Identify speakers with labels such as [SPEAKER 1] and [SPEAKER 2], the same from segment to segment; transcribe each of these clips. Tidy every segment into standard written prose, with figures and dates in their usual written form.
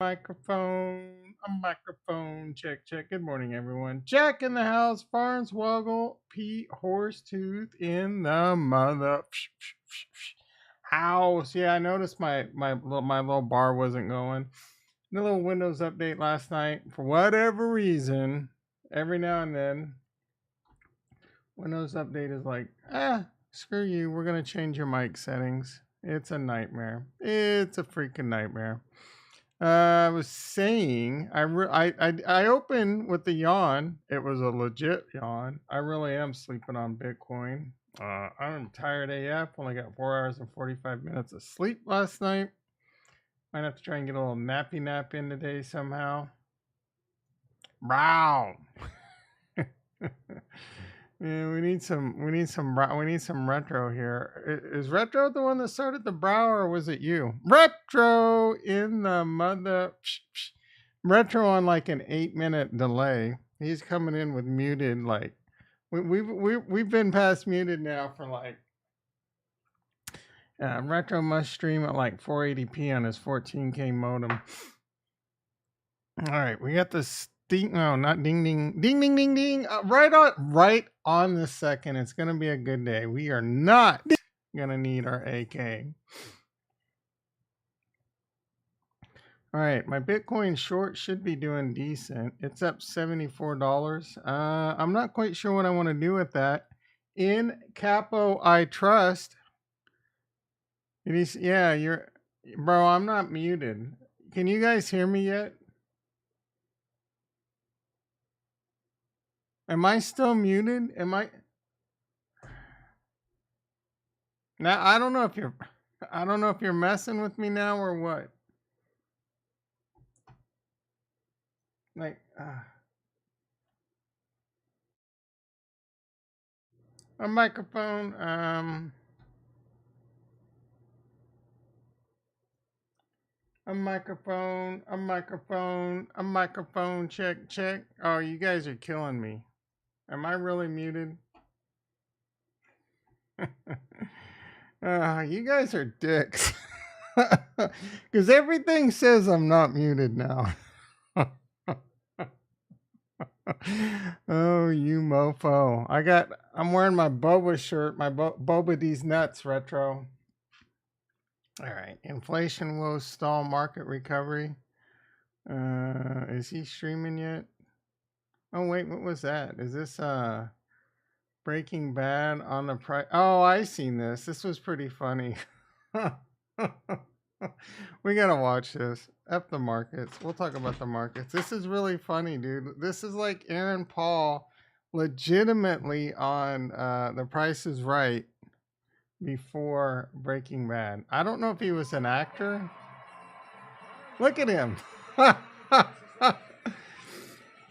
[SPEAKER 1] A microphone, check. Good morning, everyone. Jack in the house, Farnswoggle, Pete Horsetooth in the mother house. Yeah, I noticed my little bar wasn't going. The little Windows update last night, for whatever reason, every now and then, Windows update is like, screw you, we're gonna change your mic settings. It's a nightmare. It's a freaking nightmare. I was saying, I opened with the yawn. It was a legit yawn. I really am sleeping on Bitcoin. I'm tired AF. Only got 4 hours and 45 minutes of sleep last night. Might have to try and get a little nappy nap in today somehow. Brow. Yeah, we need some retro here. Is retro the one that started the brow, or was it you? Retro in the mother. Retro on like an 8-minute delay. He's coming in with muted. Like we've been past muted now for like. Retro must stream at like 480p on his 14K modem. All right, we got this. Ding, no, not ding ding. Right on the second. It's gonna be a good day. We are not gonna need our AK. All right, my Bitcoin short should be doing decent. It's up $74. I'm not quite sure what I want to do with that. In Capo, I trust. Yeah, bro. I'm not muted. Can you guys hear me yet? Am I still muted? Now I don't know if you're messing with me now or what. Like a microphone. A microphone. Check. Oh, you guys are killing me. Am I really muted? You guys are dicks. Because everything says I'm not muted now. Oh, you mofo. I'm wearing my Boba shirt, my Boba D's Nuts retro. All right. Inflation woes stall market recovery. Is he streaming yet? Oh, wait, what was that? Is this Breaking Bad on the price? Oh, I seen this. This was pretty funny. We gotta watch this. F the markets. We'll talk about the markets. This is really funny, dude. This is like Aaron Paul legitimately on The Price is Right before Breaking Bad. I don't know if he was an actor. Look at him.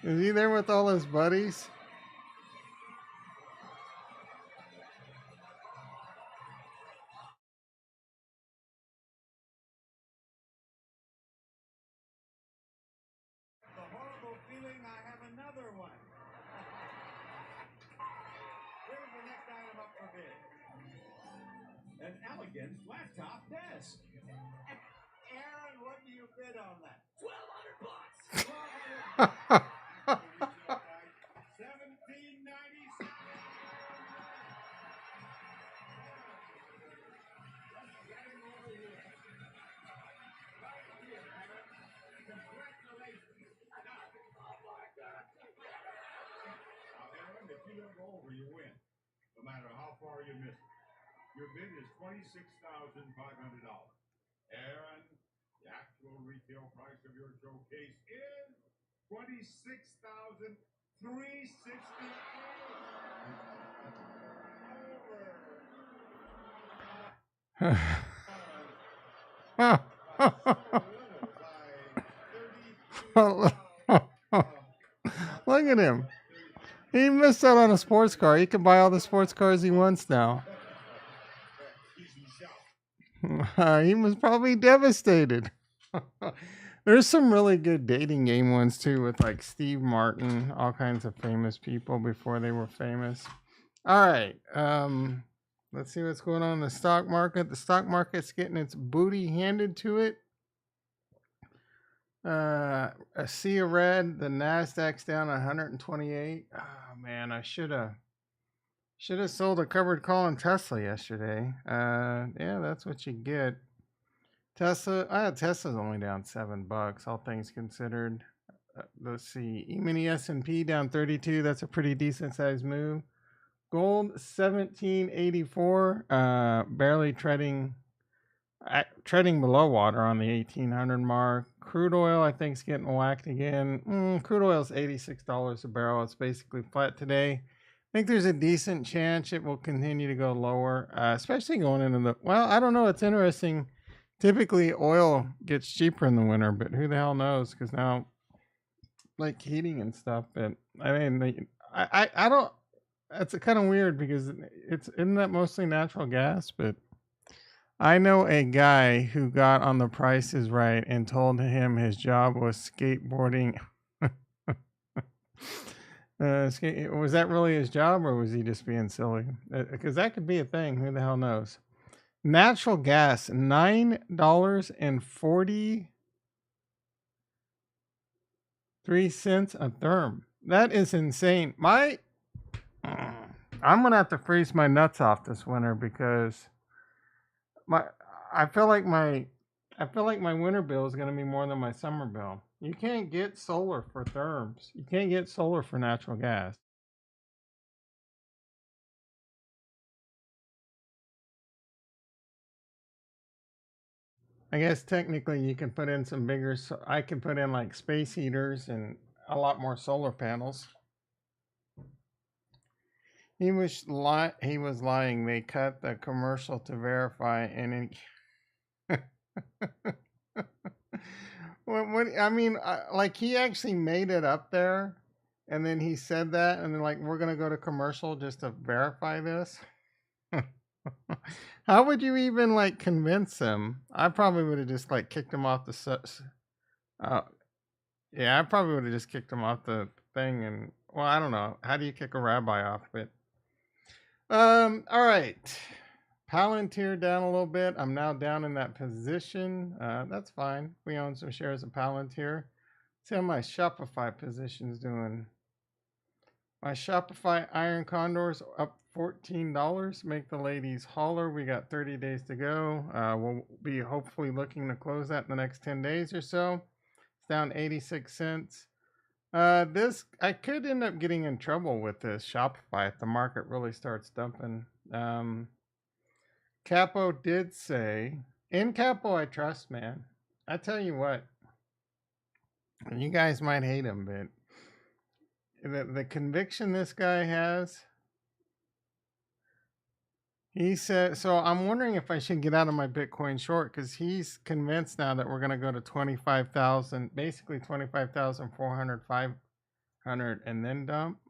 [SPEAKER 1] Is he there with all his buddies?
[SPEAKER 2] An elegant flat top desk. Aaron, what do you bid on that? $1,200. $1,797. Congratulations. Oh my God. Now, Aaron, if you don't go over, you win. No matter how far you miss it. Your bid is $26,500. Aaron, the actual retail price of your showcase is $26,368.
[SPEAKER 1] Look at him. He missed out on a sports car. He can buy all the sports cars he wants now. He was probably devastated. There's some really good dating game ones too, with like Steve Martin, all kinds of famous people before they were famous. All right. Let's see what's going on in the stock market. The stock market's getting its booty handed to it. A sea of red. The Nasdaq's down 128. Oh man, I should have sold a covered call on Tesla yesterday. Yeah, that's what you get. Tesla's only down $7, all things considered. Let's see, E-mini S&P down 32. That's a pretty decent sized move. Gold 1784, barely treading below water on the 1800 mark. Crude oil, I think, is getting whacked again. Crude oil is $86 a barrel. It's basically flat today. I think there's a decent chance it will continue to go lower, especially going into the. Well, I don't know. It's interesting. Typically, oil gets cheaper in the winter, but who the hell knows? Because now, like heating and stuff. But I mean, I don't. That's kind of weird because isn't that mostly natural gas? But I know a guy who got on The Price is Right and told him his job was skateboarding. Was that really his job, or was he just being silly? Because that could be a thing. Who the hell knows? Natural gas, $9.43 a therm. That is insane. I'm gonna have to freeze my nuts off this winter because my I feel like my winter bill is gonna be more than my summer bill. You can't get solar for therms. You can't get solar for natural gas. I guess technically you can put in some bigger. I can put in like space heaters and a lot more solar panels. He was lying. They cut the commercial to verify, and what I mean, like he actually made it up there, and then he said that, and then like we're gonna go to commercial just to verify this. How would you even like convince him? I probably would have just like kicked him off the. Uh, yeah, I probably would have just kicked him off the thing, and well, I don't know. How do you kick a rabbi off? But all right. Palantir down a little bit. I'm now down in that position. That's fine. We own some shares of Palantir. See how my Shopify position's doing. My Shopify Iron Condors up $14. Make the ladies holler. We got 30 days to go. We'll be hopefully looking to close that in the next 10 days or so. It's down 86 cents. This I could end up getting in trouble with this Shopify if the market really starts dumping. Capo did say, in Capo I trust, man. I tell you what, you guys might hate him, but the conviction this guy has, he said, so I'm wondering if I should get out of my Bitcoin short because he's convinced now that we're going to go to 25,000, basically 25,400, 500, and then dump.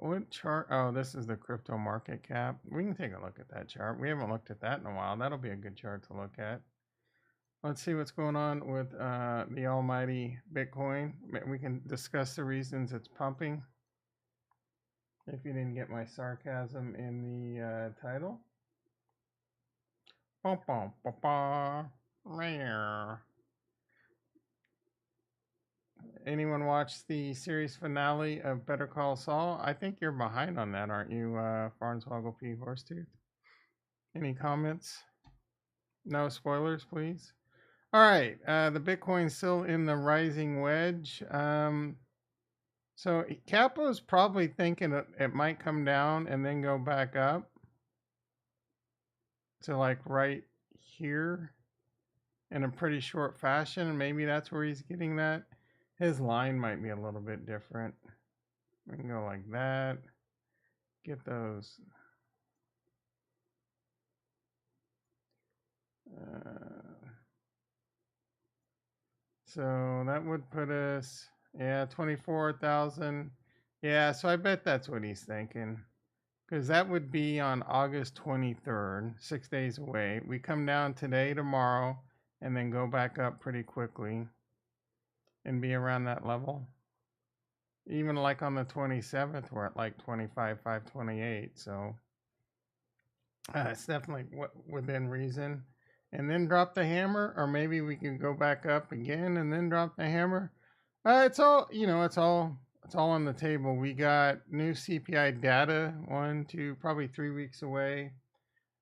[SPEAKER 1] What chart? Oh, this is the crypto market cap. We can take a look at that chart. We haven't looked at that in a while. That'll be a good chart to look at. Let's see what's going on with the almighty Bitcoin. We can discuss the reasons it's pumping. If you didn't get my sarcasm in the title. Anyone watch the series finale of Better Call Saul? I think you're behind on that, aren't you, Farnswoggle P. Horsetooth? Any comments? No spoilers, please. All right, the Bitcoin's still in the rising wedge. So Capo's probably thinking it might come down and then go back up to like right here in a pretty short fashion. And maybe that's where he's getting that. His line might be a little bit different. We can go like that. Get those. So that would put us, yeah, 24,000. Yeah, so I bet that's what he's thinking. Because that would be on August 23rd, 6 days away. We come down today, tomorrow, and then go back up pretty quickly and be around that level. Even like on the 27th, we're at like 25,528. So It's definitely within reason. And then drop the hammer, or maybe we can go back up again and then drop the hammer. It's all it's all on the table. We got new CPI data, 1, 2, probably 3 weeks away.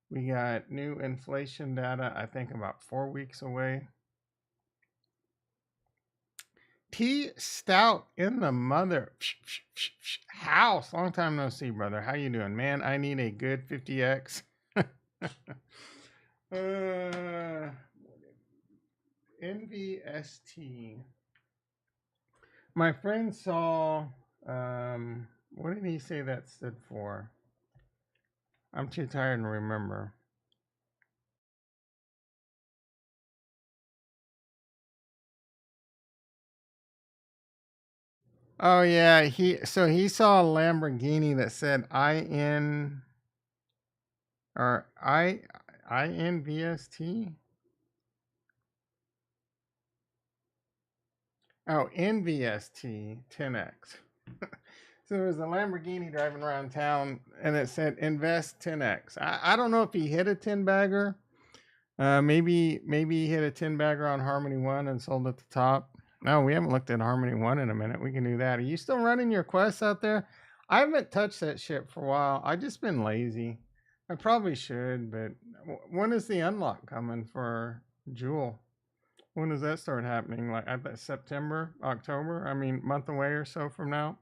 [SPEAKER 1] We got new inflation data, I think about 4 weeks away. T Stout in the mother house. Long time no see, brother. How you doing, man? I need a good 50x. NVST. My friend saw. What did he say that stood for? I'm too tired to remember. Oh yeah, he saw a Lamborghini that said IN or INVST. Oh, NVST 10x. So there was a Lamborghini driving around town, and it said invest 10x. I don't know if he hit a 10 bagger. Maybe he hit a 10 bagger on Harmony One and sold at the top. No, we haven't looked at Harmony One in a minute. We can do that. Are you still running your quests out there? I haven't touched that shit for a while. I just been lazy. I probably should, but when is the unlock coming for Jewel? When does that start happening? Like I bet September, October. I mean, month away or so from now.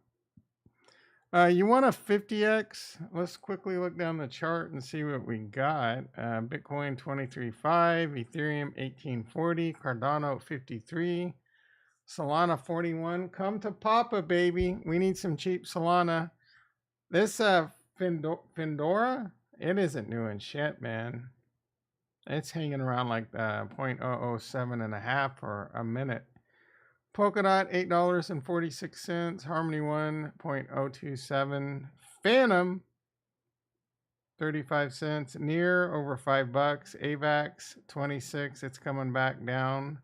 [SPEAKER 1] You want a 50x? Let's quickly look down the chart and see what we got. Bitcoin 23.5, Ethereum 1840, Cardano 53, Solana 41. Come to Papa, baby. We need some cheap Solana. This Findora, it isn't doing shit, man. It's hanging around like 0.007 and a half for a minute. Polkadot $8.46, Harmony 1.027, Phantom 35 cents, Near over $5, AVAX 26, it's coming back down.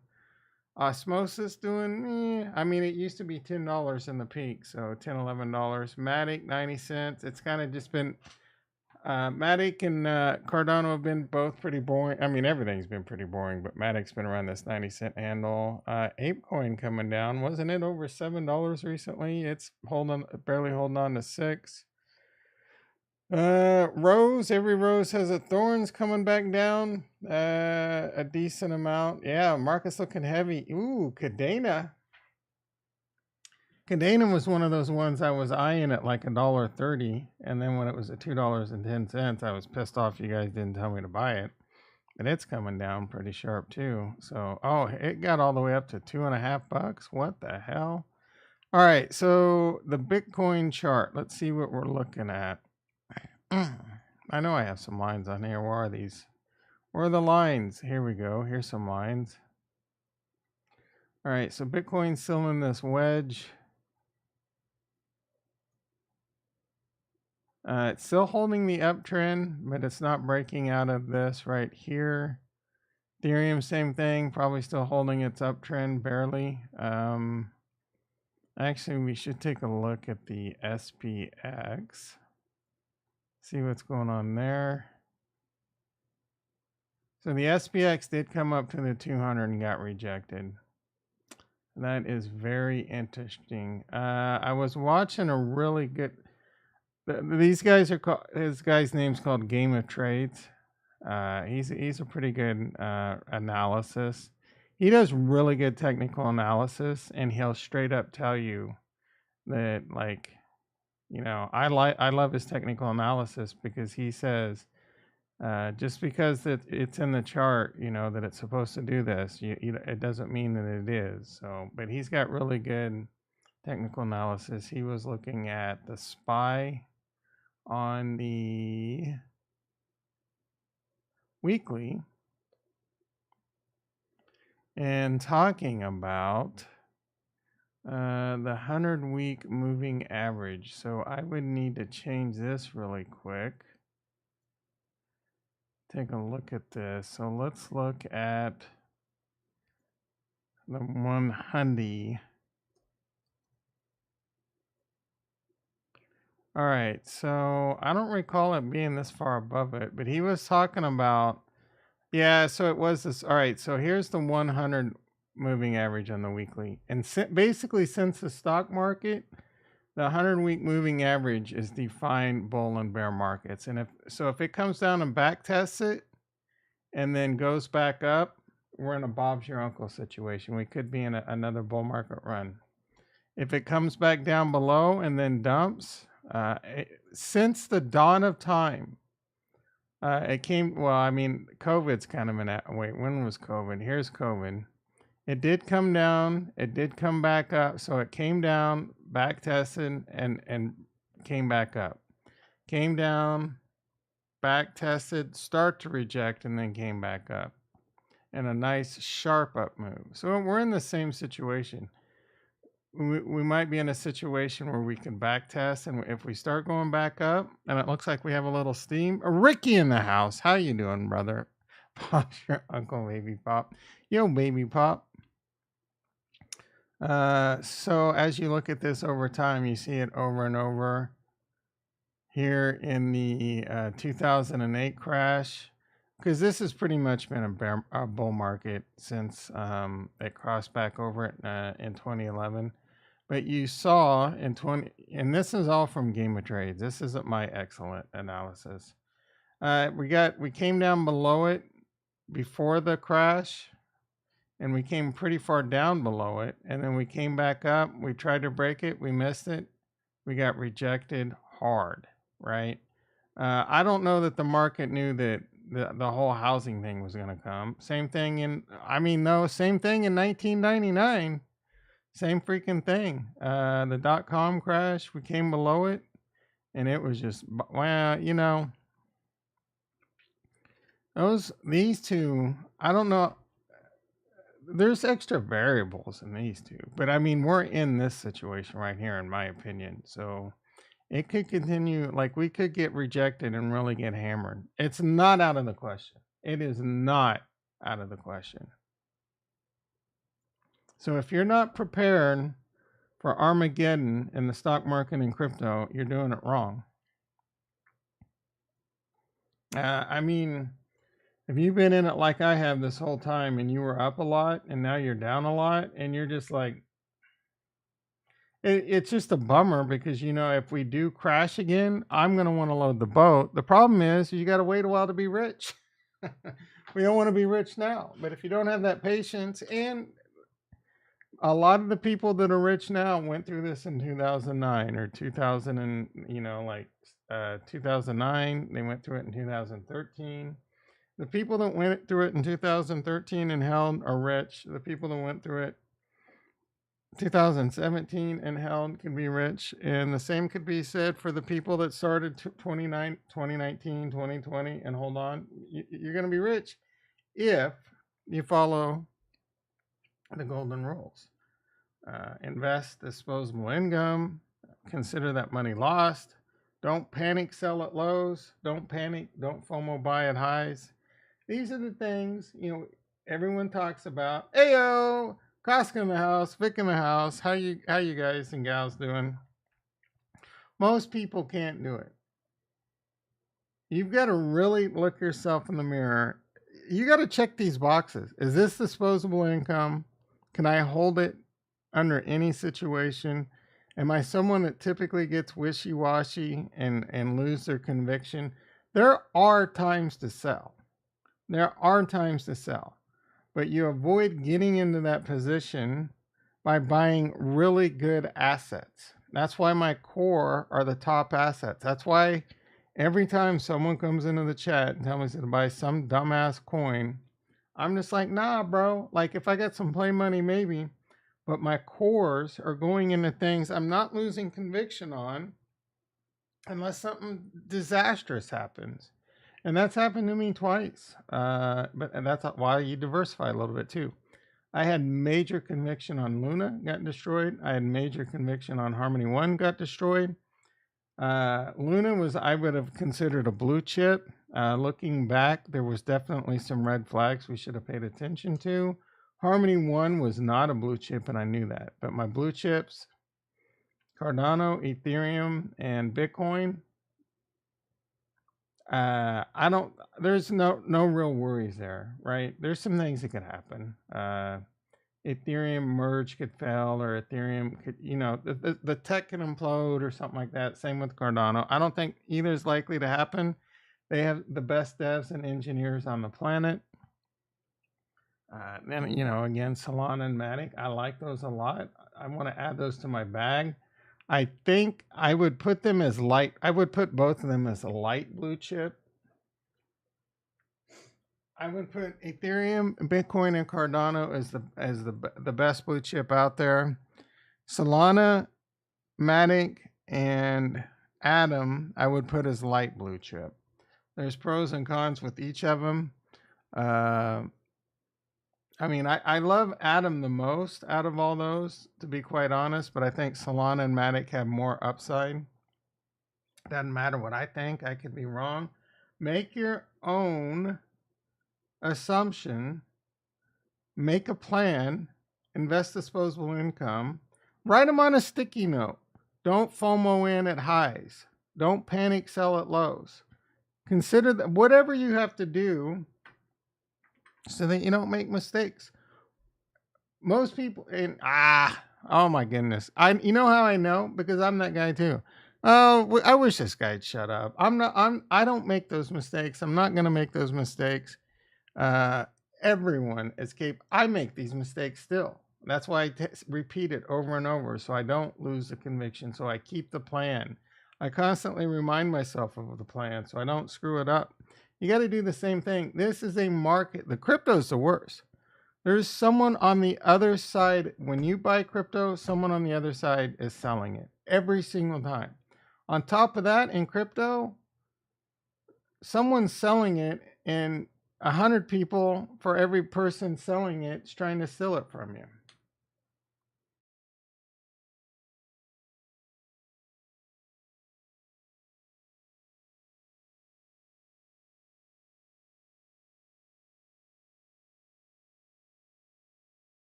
[SPEAKER 1] Osmosis doing, I mean, it used to be $10 in the peak, so $10, $11. Matic 90 cents. It's kind of just been Matic and Cardano have been both pretty boring. I mean, everything's been pretty boring, but Matic's been around this 90-cent handle. ApeCoin coming down. Wasn't it over $7 recently? It's barely holding on to 6. Rose, every rose has a thorns coming back down. A decent amount. Yeah, market's looking heavy. Ooh, Cadena. Cadena was one of those ones I was eyeing at like $1.30, and then when it was at $2.10, I was pissed off you guys didn't tell me to buy it. But it's coming down pretty sharp too. So, oh, it got all the way up to $2.50. What the hell? All right, so the Bitcoin chart. Let's see what we're looking at. I know I have some lines on here. Where are these? Where are the lines? Here we go. Here's some lines. All right, so Bitcoin's still in this wedge. It's still holding the uptrend, but it's not breaking out of this right here. Ethereum, same thing, probably still holding its uptrend barely. Actually, we should take a look at the SPX. See what's going on there. So the SPX did come up to the 200 and got rejected. That is very interesting. I was watching a really good. These guys are called. His guy's name's called Game of Trades. He's a pretty good analysis. He does really good technical analysis, and he'll straight up tell you that, like, I love his technical analysis because he says just because it's in the chart, that it's supposed to do this, it doesn't mean that it is. So, but he's got really good technical analysis. He was looking at the SPY on the weekly and talking about the 100-week moving average. So I would need to change this really quick. Take a look at this. So let's look at the 100. All right. So I don't recall it being this far above it, but he was talking about, yeah. So it was this. All right. So here's the 100 moving average on the weekly. And basically, since the stock market, the 100-week moving average is defined bull and bear markets. And if it comes down and back tests it and then goes back up, we're in a Bob's your uncle situation. We could be in another bull market run. If it comes back down below and then dumps, since the dawn of time, it came. Well, I mean, COVID's kind of wait. When was COVID? Here's COVID. It did come down. It did come back up. So it came down, back tested, and came back up. Came down, back tested, start to reject, and then came back up. And a nice sharp up move. So we're in the same situation. We might be in a situation where we can back test, and if we start going back up, and it looks like we have a little steam. Ricky in the house. How you doing, brother? Pop, your uncle, baby pop. Yo, baby pop. So as you look at this over time, you see it over and over. Here in the 2008 crash, because this has pretty much been a bull market since it crossed back over it in 2011. But you saw in 20, and this is all from Game of Trades. This isn't my excellent analysis. We came down below it before the crash, and we came pretty far down below it, and then we came back up. We tried to break it. We missed it. We got rejected hard, right? I don't know that the market knew that the whole housing thing was going to come. Same thing in 1999. Same freaking thing. The .com crash, we came below it, and it was just, well, these two, I don't know. There's extra variables in these two, but I mean, we're in this situation right here, in my opinion. So it could continue, like we could get rejected and really get hammered. It's not out of the question. It is not out of the question. So if you're not prepared for Armageddon in the stock market and crypto, you're doing it wrong. I mean, if you've been in it like I have this whole time and you were up a lot and now you're down a lot and you're just like, it's just a bummer because, if we do crash again, I'm going to want to load the boat. The problem is you got to wait a while to be rich. We don't want to be rich now. But if you don't have that patience, and a lot of the people that are rich now went through this in 2009 or 2000 and, 2009, they went through it in 2013. The people that went through it in 2013 and held are rich. The people that went through it 2017 and held can be rich. And the same could be said for the people that started 2019, 2020 and hold on. You're going to be rich if you follow the golden rules. Invest disposable income. Consider that money lost. Don't panic sell at lows. Don't panic. Don't FOMO buy at highs. These are the things, everyone talks about. Ayo, Costco in the house, Vic in the house. How you guys and gals doing? Most people can't do it. You've got to really look yourself in the mirror. You got to check these boxes. Is this disposable income? Can I hold it under any situation? Am I someone that typically gets wishy-washy and lose their conviction? There are times to sell. There are times to sell, but you avoid getting into that position by buying really good assets. That's why my core are the top assets. That's why every time someone comes into the chat and tells me to buy some dumbass coin, I'm just like, nah, bro. Like if I got some play money, maybe, but my cores are going into things I'm not losing conviction on unless something disastrous happens. And that's happened to me twice. And that's why you diversify a little bit too. I had major conviction on Luna, got destroyed. I had major conviction on Harmony One, got destroyed. Luna was, I would have considered a blue chip. Looking back, there was definitely some red flags we should have paid attention to. Harmony One was not a blue chip, and I knew that. But my blue chips, Cardano, Ethereum, and Bitcoin. I don't. There's no real worries there, right? There's some things that could happen. Ethereum merge could fail, or Ethereum could, the tech can implode or something like that. Same with Cardano. I don't think either is likely to happen. They have the best devs and engineers on the planet. Then, again, Solana and Matic, I like those a lot. I want to add those to my bag. I think I would put them as light. I would put both of them as a light blue chip. I would put Ethereum, Bitcoin, and Cardano as the best blue chip out there. Solana, Matic, and Atom, I would put as light blue chip. There's pros and cons with each of them. I love Atom the most out of all those, to be quite honest, but I think Solana and Matic have more upside. Doesn't matter what I think, I could be wrong. Make your own assumption, make a plan, invest disposable income, write them on a sticky note. Don't FOMO in at highs. Don't panic sell at lows. Consider that whatever you have to do so that you don't make mistakes. Most people, oh my goodness. You know how I know? Because I'm that guy too. Oh, I wish this guy'd shut up. I don't make those mistakes. I'm not going to make those mistakes. Everyone is capable. I make these mistakes still. That's why I repeat it over and over, so I don't lose the conviction. So I keep the plan. I constantly remind myself of the plan so I don't screw it up. You got to do the same thing. This is a market. The crypto's the worst. There's someone on the other side. When you buy crypto, someone on the other side is selling it every single time. On top of that, in crypto, someone's selling it, and 100 people for every person selling it is trying to steal it from you.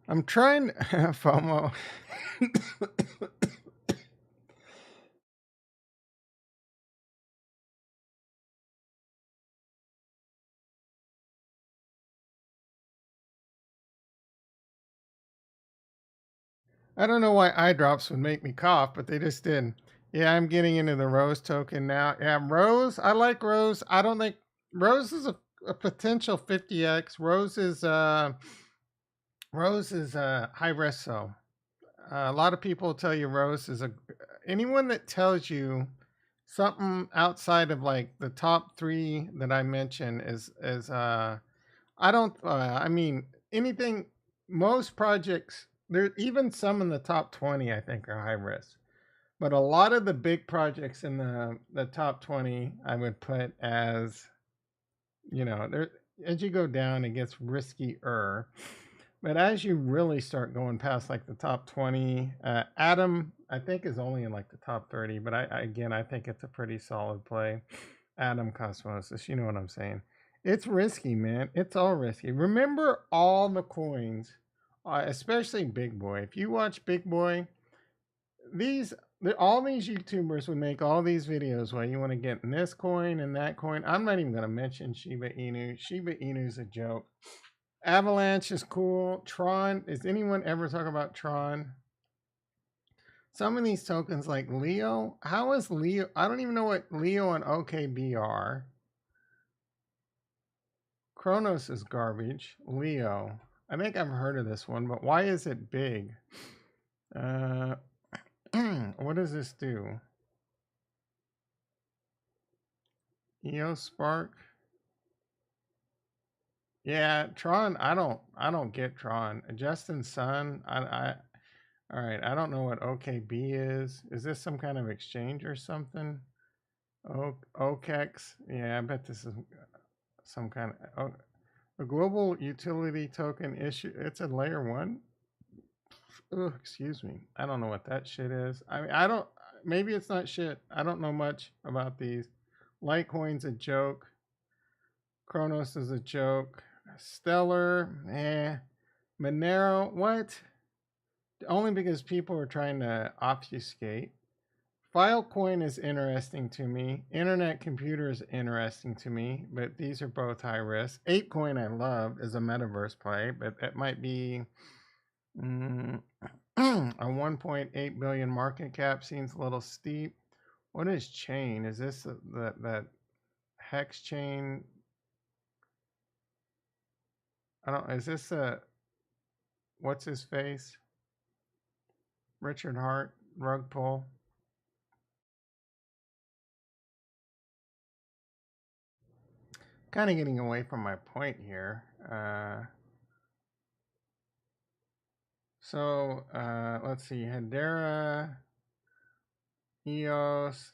[SPEAKER 1] I'm trying FOMO. I don't know why eye drops would make me cough, but they just did. Yeah, I'm getting into the Rose token now. Yeah, Rose. I like Rose. I don't think Rose is a potential 50x. Rose is high risk. So a lot of people tell you Rose is anyone that tells you something outside of like the top 3 that I mentioned is I don't I mean anything. Most projects, there even some in the top 20 I think are high risk, but a lot of the big projects in the top 20 I would put as, there, as you go down it gets riskier. But as you really start going past like the top 20, Atom I think is only in like the top 30, but I think it's a pretty solid play. Atom Cosmosis, you know what I'm saying? It's risky, man. It's all risky. Remember all the coins, especially Big Boy. If you watch Big Boy, all these YouTubers would make all these videos where you want to get in this coin and that coin. I'm not even going to mention Shiba Inu. Shiba Inu's a joke. Avalanche is cool. Tron. Is anyone ever talk about Tron? Some of these tokens like Leo. How is Leo? I don't even know what Leo and OKB are. Kronos is garbage. Leo. I think I've heard of this one, but why is it big? What does this do? EO Spark. Yeah, Tron. I don't get Tron. Justin Sun. All right. I don't know what OKB is. Is this some kind of exchange or something? OKEX. Yeah, I bet this is some kind of a global utility token issue. It's a layer 1. Oh, excuse me. I don't know what that shit is. I mean, I don't. Maybe it's not shit. I don't know much about these. Litecoin's a joke. Kronos is a joke. Stellar, Monero, what? only because people are trying to obfuscate. Filecoin is interesting to me. Internet computer is interesting to me, but these are both high risk. Apecoin I love is a metaverse play, but that might be a 1.8 billion market cap seems a little steep. What is chain? Is this that hex chain? I don't. Is this a what's his face? Richard Hart rug pull. Kind of getting away from my point here. Let's see, Hedera, EOS,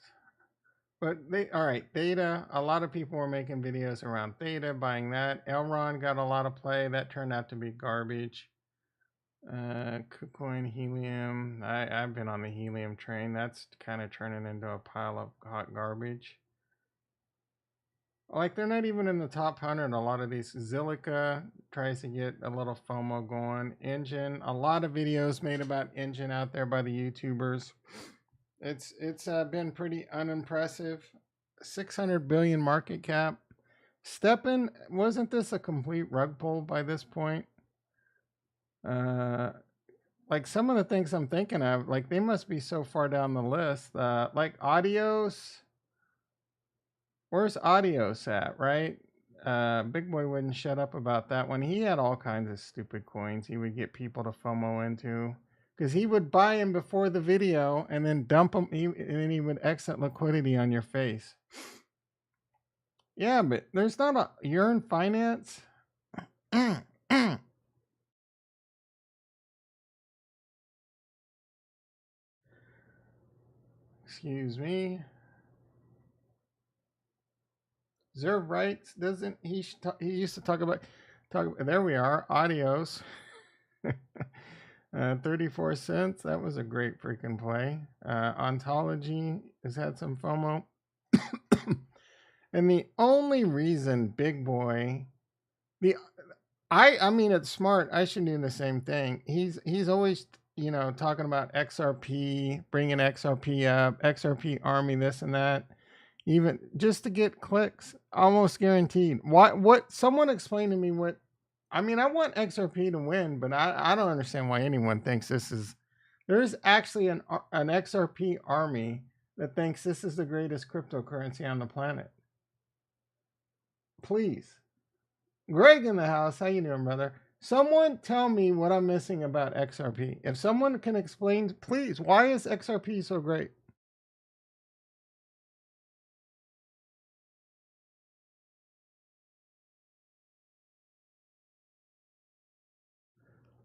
[SPEAKER 1] but they all right. Theta. A lot of people were making videos around Theta, buying that. Elron got a lot of play. That turned out to be garbage. KuCoin, Helium. I've been on the Helium train. That's kind of turning into a pile of hot garbage. Like they're not even in the top 100. A lot of these. Zilica tries to get a little FOMO going. Engine. A lot of videos made about Engine out there by the YouTubers. It's been pretty unimpressive. 600 billion market cap. Steppen, wasn't this a complete rug pull by this point? Like some of the things I'm thinking of, like they must be so far down the list. Like Audios. Where's Audios at, right? Big Boy wouldn't shut up about that one. He had all kinds of stupid coins he would get people to FOMO into. Because he would buy them before the video and then dump them, and then he would exit liquidity on your face. Yeah, but there's not a Yearn Finance. Excuse me. Zerv Rights doesn't he? He used to talk about. There we are. Audios. 34 cents. That was a great freaking play. Ontology has had some FOMO. And the only reason Big Boy, I mean it's smart. I should do the same thing. He's always talking about XRP, bringing XRP up, XRP Army, this and that, even just to get clicks, almost guaranteed. What? Someone explain to me what. I mean, I want XRP to win, but I don't understand why anyone thinks this is. There's actually an XRP army that thinks this is the greatest cryptocurrency on the planet. Please. Greg in the house, how you doing, brother? Someone tell me what I'm missing about XRP. If someone can explain, please, why is XRP so great?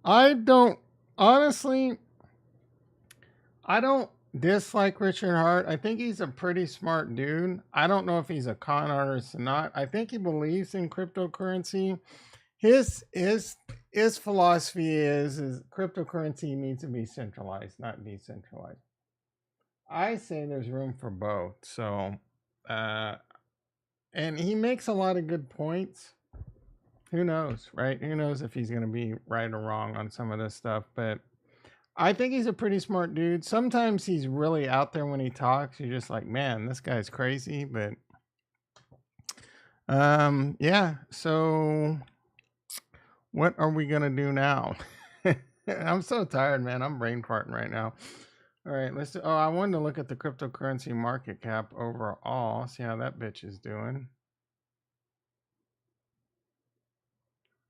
[SPEAKER 1] I don't, honestly, I don't dislike Richard Hart. I think he's a pretty smart dude. I don't know if he's a con artist or not. I think he believes in cryptocurrency. His philosophy is cryptocurrency needs to be centralized, not decentralized. I say there's room for both. So, and he makes a lot of good points. Who knows, right? Who knows if he's going to be right or wrong on some of this stuff, but I think he's a pretty smart dude. Sometimes he's really out there when he talks. You're just like, man, this guy's crazy. But yeah. So what are we gonna do now? I'm so tired, man. I'm brain farting right now. All right, let's do. Oh, I wanted to look at the cryptocurrency market cap overall. See how that bitch is doing.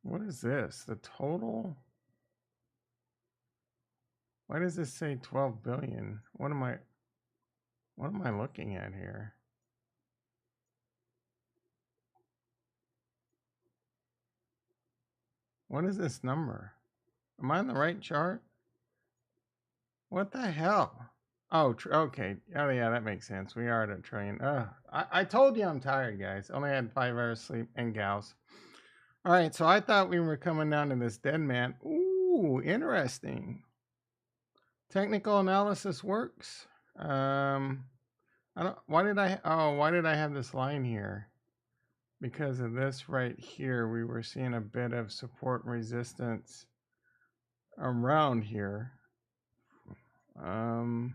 [SPEAKER 1] What is this? The total? Why does this say 12 billion? What am I looking at here? What is this number? Am I on the right chart? What the hell? Oh, okay. Oh, yeah, that makes sense. We are at a trillion. I told you I'm tired, guys. Only had 5 hours sleep and gals. All right, so I thought we were coming down to this dead man. Ooh, interesting. Technical analysis works. I don't. Why did I have this line here? Because of this right here, we were seeing a bit of support resistance around here. So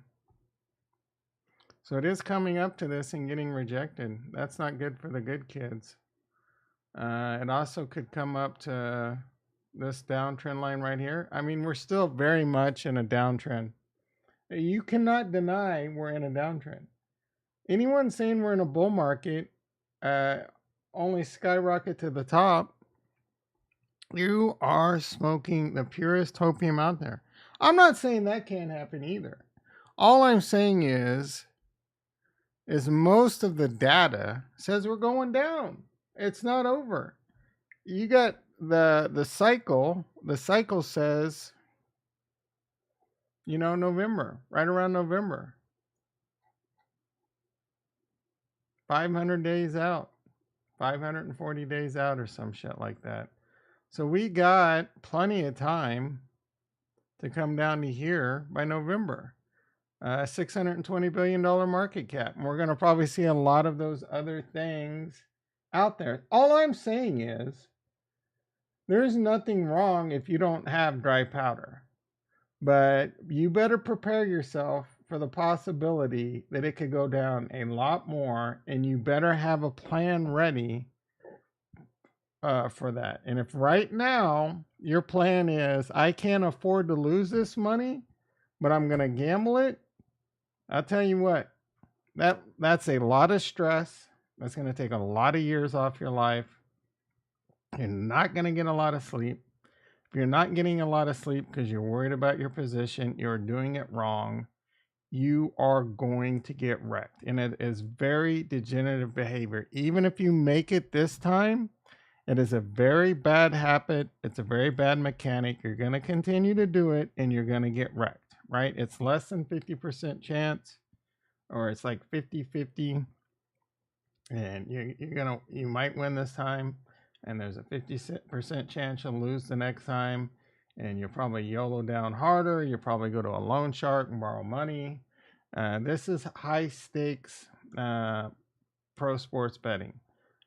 [SPEAKER 1] it is coming up to this and getting rejected. That's not good for the good kids. It also could come up to this downtrend line right here. I mean, we're still very much in a downtrend. You cannot deny we're in a downtrend. Anyone saying we're in a bull market uh, only skyrocket to the top. You are smoking the purest opium out there. I'm not saying that can't happen either. All I'm saying is most of the data says we're going down. It's not over. You got the cycle. The cycle says, November, right around November. 500 days out. 540 days out or some shit like that. So we got plenty of time to come down to here by November. $620 billion market cap. And we're going to probably see a lot of those other things out there. All I'm saying is there's nothing wrong if you don't have dry powder. But you better prepare yourself for the possibility that it could go down a lot more. And you better have a plan ready for that. And if right now your plan is, I can't afford to lose this money, but I'm going to gamble it, I'll tell you what, that's a lot of stress. That's going to take a lot of years off your life. You're not going to get a lot of sleep. If you're not getting a lot of sleep because you're worried about your position, you're doing it wrong, you are going to get wrecked. And it is very degenerative behavior. Even if you make it this time, it is a very bad habit. It's a very bad mechanic. You're going to continue to do it and you're going to get wrecked, right? It's less than 50% chance, or it's like 50-50. And you might win this time, and there's a 50% chance you'll lose the next time. And you'll probably YOLO down harder. You'll probably go to a loan shark and borrow money. This is high stakes pro sports betting.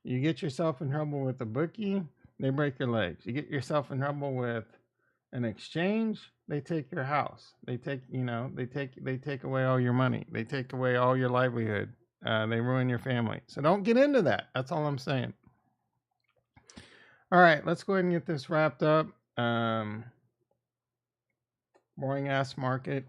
[SPEAKER 1] You get yourself in trouble with a bookie, they break your legs. You get yourself in trouble with an exchange, they take your house. They take away all your money. They take away all your livelihood. They ruin your family. So don't get into that. That's all I'm saying. All right, let's go ahead and get this wrapped up. Boring ass market.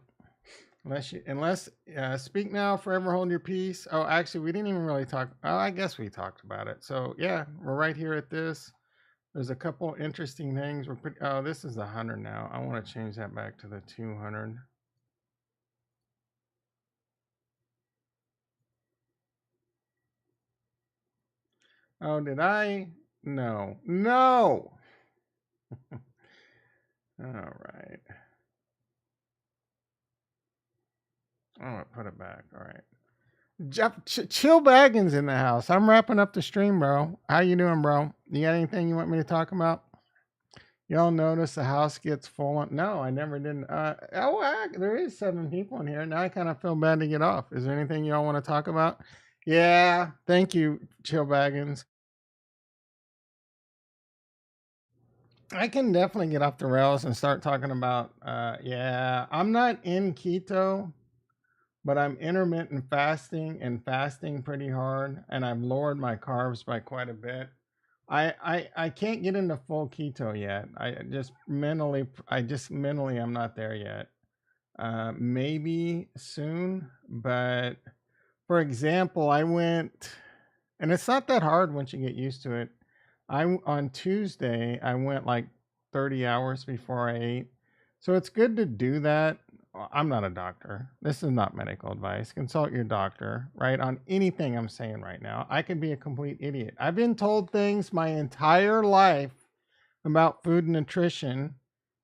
[SPEAKER 1] Unless speak now, forever hold your peace. Oh, actually, we didn't even really talk. Oh, I guess we talked about it. So yeah, we're right here at this. There's a couple interesting things. This is 100 now. I want to change that back to the 200. Oh, did I? No. All right. I'm gonna put it back. All right. Jeff, Chill Baggins in the house. I'm wrapping up the stream, bro. How you doing, bro? You got anything you want me to talk about? Y'all notice the house gets full? No, I never did. There is 7 people in here. Now I kind of feel bad to get off. Is there anything y'all want to talk about? Yeah, thank you, Chill Baggins. I can definitely get off the rails and start talking about, I'm not in keto, but I'm intermittent fasting and fasting pretty hard, and I've lowered my carbs by quite a bit. I can't get into full keto yet. I just mentally I'm not there yet. Maybe soon, but for example, I went, and it's not that hard once you get used to it. On Tuesday, I went like 30 hours before I ate. So it's good to do that. I'm not a doctor. This is not medical advice. Consult your doctor, right? On anything I'm saying right now. I could be a complete idiot. I've been told things my entire life about food and nutrition.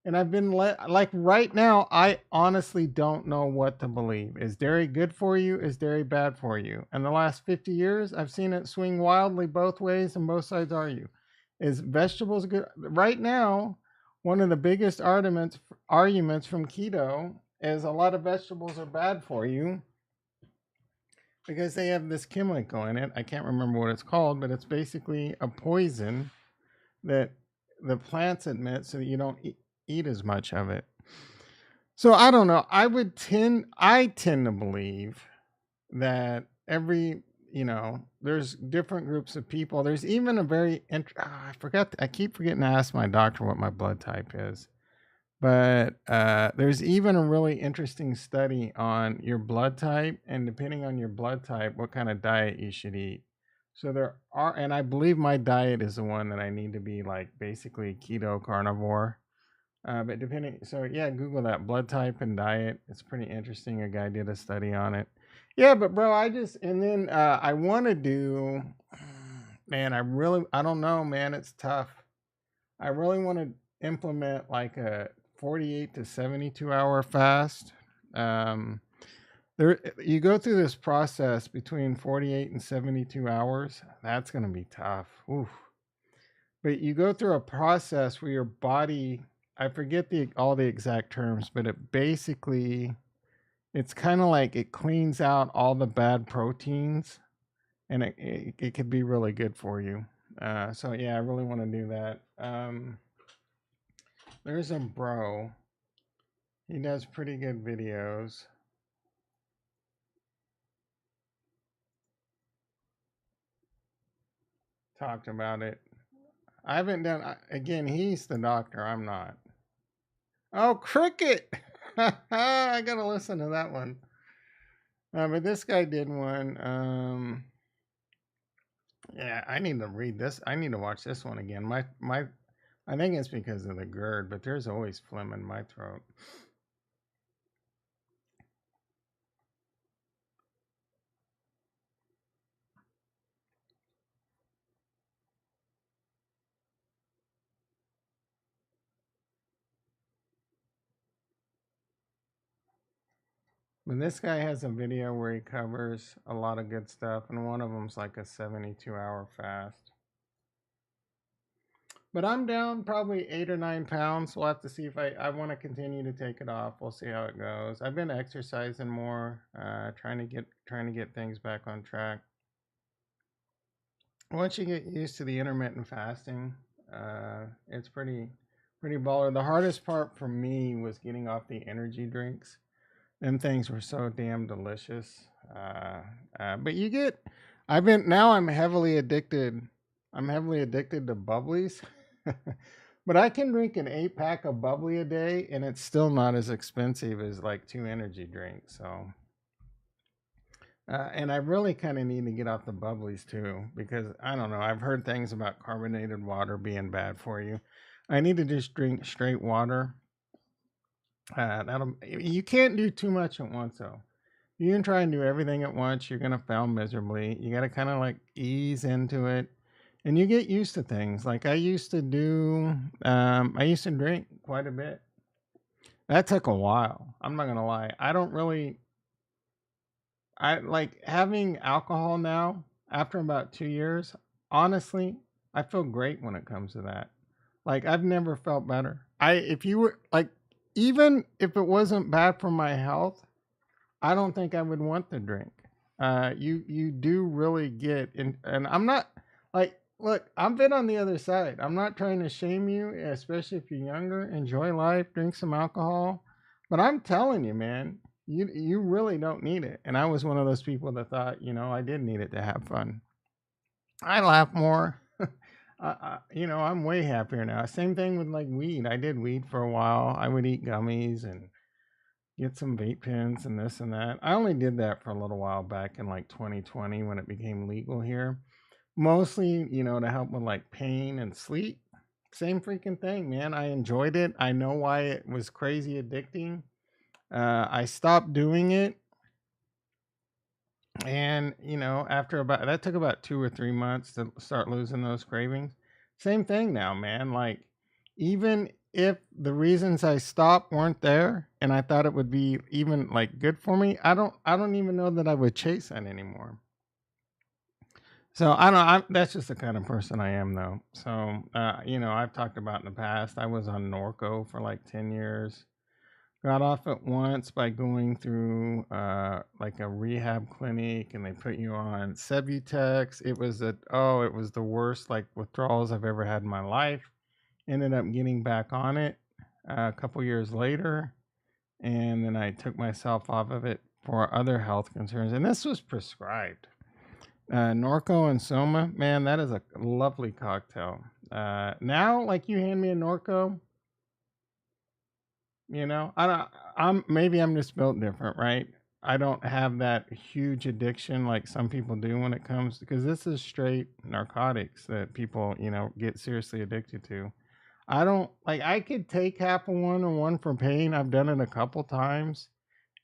[SPEAKER 1] And I've been like right now, I honestly don't know what to believe. Is dairy good for you? Is dairy bad for you? In the last 50 years, I've seen it swing wildly both ways, and both sides argue. Is vegetables good? Right now, one of the biggest arguments from keto is a lot of vegetables are bad for you because they have this chemical in it. I can't remember what it's called, but it's basically a poison that the plants emit so that you don't eat as much of it. So I don't know. I tend to believe that there's different groups of people. There's even a I keep forgetting to ask my doctor what my blood type is. But there's even a really interesting study on your blood type, and depending on your blood type, what kind of diet you should eat. So and I believe my diet is the one that I need to be like basically keto carnivore. But so yeah, Google that blood type and diet. It's pretty interesting. A guy did a study on it. Yeah, but bro, and then I want to do, man, I don't know, man. It's tough. I really want to implement like a 48 to 72 hour fast. Um, you go through this process between 48 and 72 hours. That's going to be tough. Oof. But you go through a process where your body, I forget all the exact terms, but it's kind of like it cleans out all the bad proteins, and it could be really good for you. So yeah, I really want to do that. There's a bro. He does pretty good videos. Talked about it. I haven't done. Again, he's the doctor. I'm not. Oh, cricket! I gotta listen to that one. But this guy did one. Yeah, I need to read this. I need to watch this one again. I think it's because of the GERD, but there's always phlegm in my throat. But this guy has a video where he covers a lot of good stuff, and one of them's like a 72-hour fast. But I'm down probably 8 or 9 pounds. We'll have to see if I want to continue to take it off. We'll see how it goes. I've been exercising more, trying to get things back on track. Once you get used to the intermittent fasting, it's pretty baller. The hardest part for me was getting off the energy drinks. Them things were so damn delicious. But I'm heavily addicted. I'm heavily addicted to bubblies. But I can drink an 8 pack of bubbly a day, and it's still not as expensive as like 2 energy drinks. So, and I really kind of need to get off the bubblies too, because I don't know. I've heard things about carbonated water being bad for you. I need to just drink straight water. You can't do too much at once though. You can try and do everything at once, you're gonna fail miserably. You gotta kind of like ease into it, and you get used to things. Like I used to drink quite a bit. That took a while. I'm not gonna lie. I like having alcohol now after about 2 years. Honestly, I feel great when it comes to that. Like I've never felt better. If you were like, even if it wasn't bad for my health, I don't think I would want to drink. You do really get in, and I'm not like, look, I've been on the other side. I'm not trying to shame you, especially if you're younger. Enjoy life, drink some alcohol, but I'm telling you, man, you really don't need it. And I was one of those people that thought, I did need it to have fun. I laugh more. I'm way happier now. Same thing with like weed. I did weed for a while. I would eat gummies and get some vape pens and this and that. I only did that for a little while back in like 2020 when it became legal here. Mostly, to help with like pain and sleep. Same freaking thing, man. I enjoyed it. I know why it was crazy addicting. I stopped doing it. And, after about that took about 2 or 3 months to start losing those cravings. Same thing now, man. Like, even if the reasons I stopped weren't there and I thought it would be even like good for me, I don't even know that I would chase that anymore. So I don't. That's just the kind of person I am, though. So I've talked about in the past. I was on Norco for like 10 years. Got off at once by going through like a rehab clinic, and they put you on Sebutex. It was the worst like withdrawals I've ever had in my life. Ended up getting back on it a couple years later, and then I took myself off of it for other health concerns. And this was prescribed. Norco and Soma, man, that is a lovely cocktail. Now, like you hand me a Norco, I don't. Maybe I'm just built different, right? I don't have that huge addiction like some people do when it comes, because this is straight narcotics that people get seriously addicted to. I don't like. I could take half of one or one for pain. I've done it a couple times,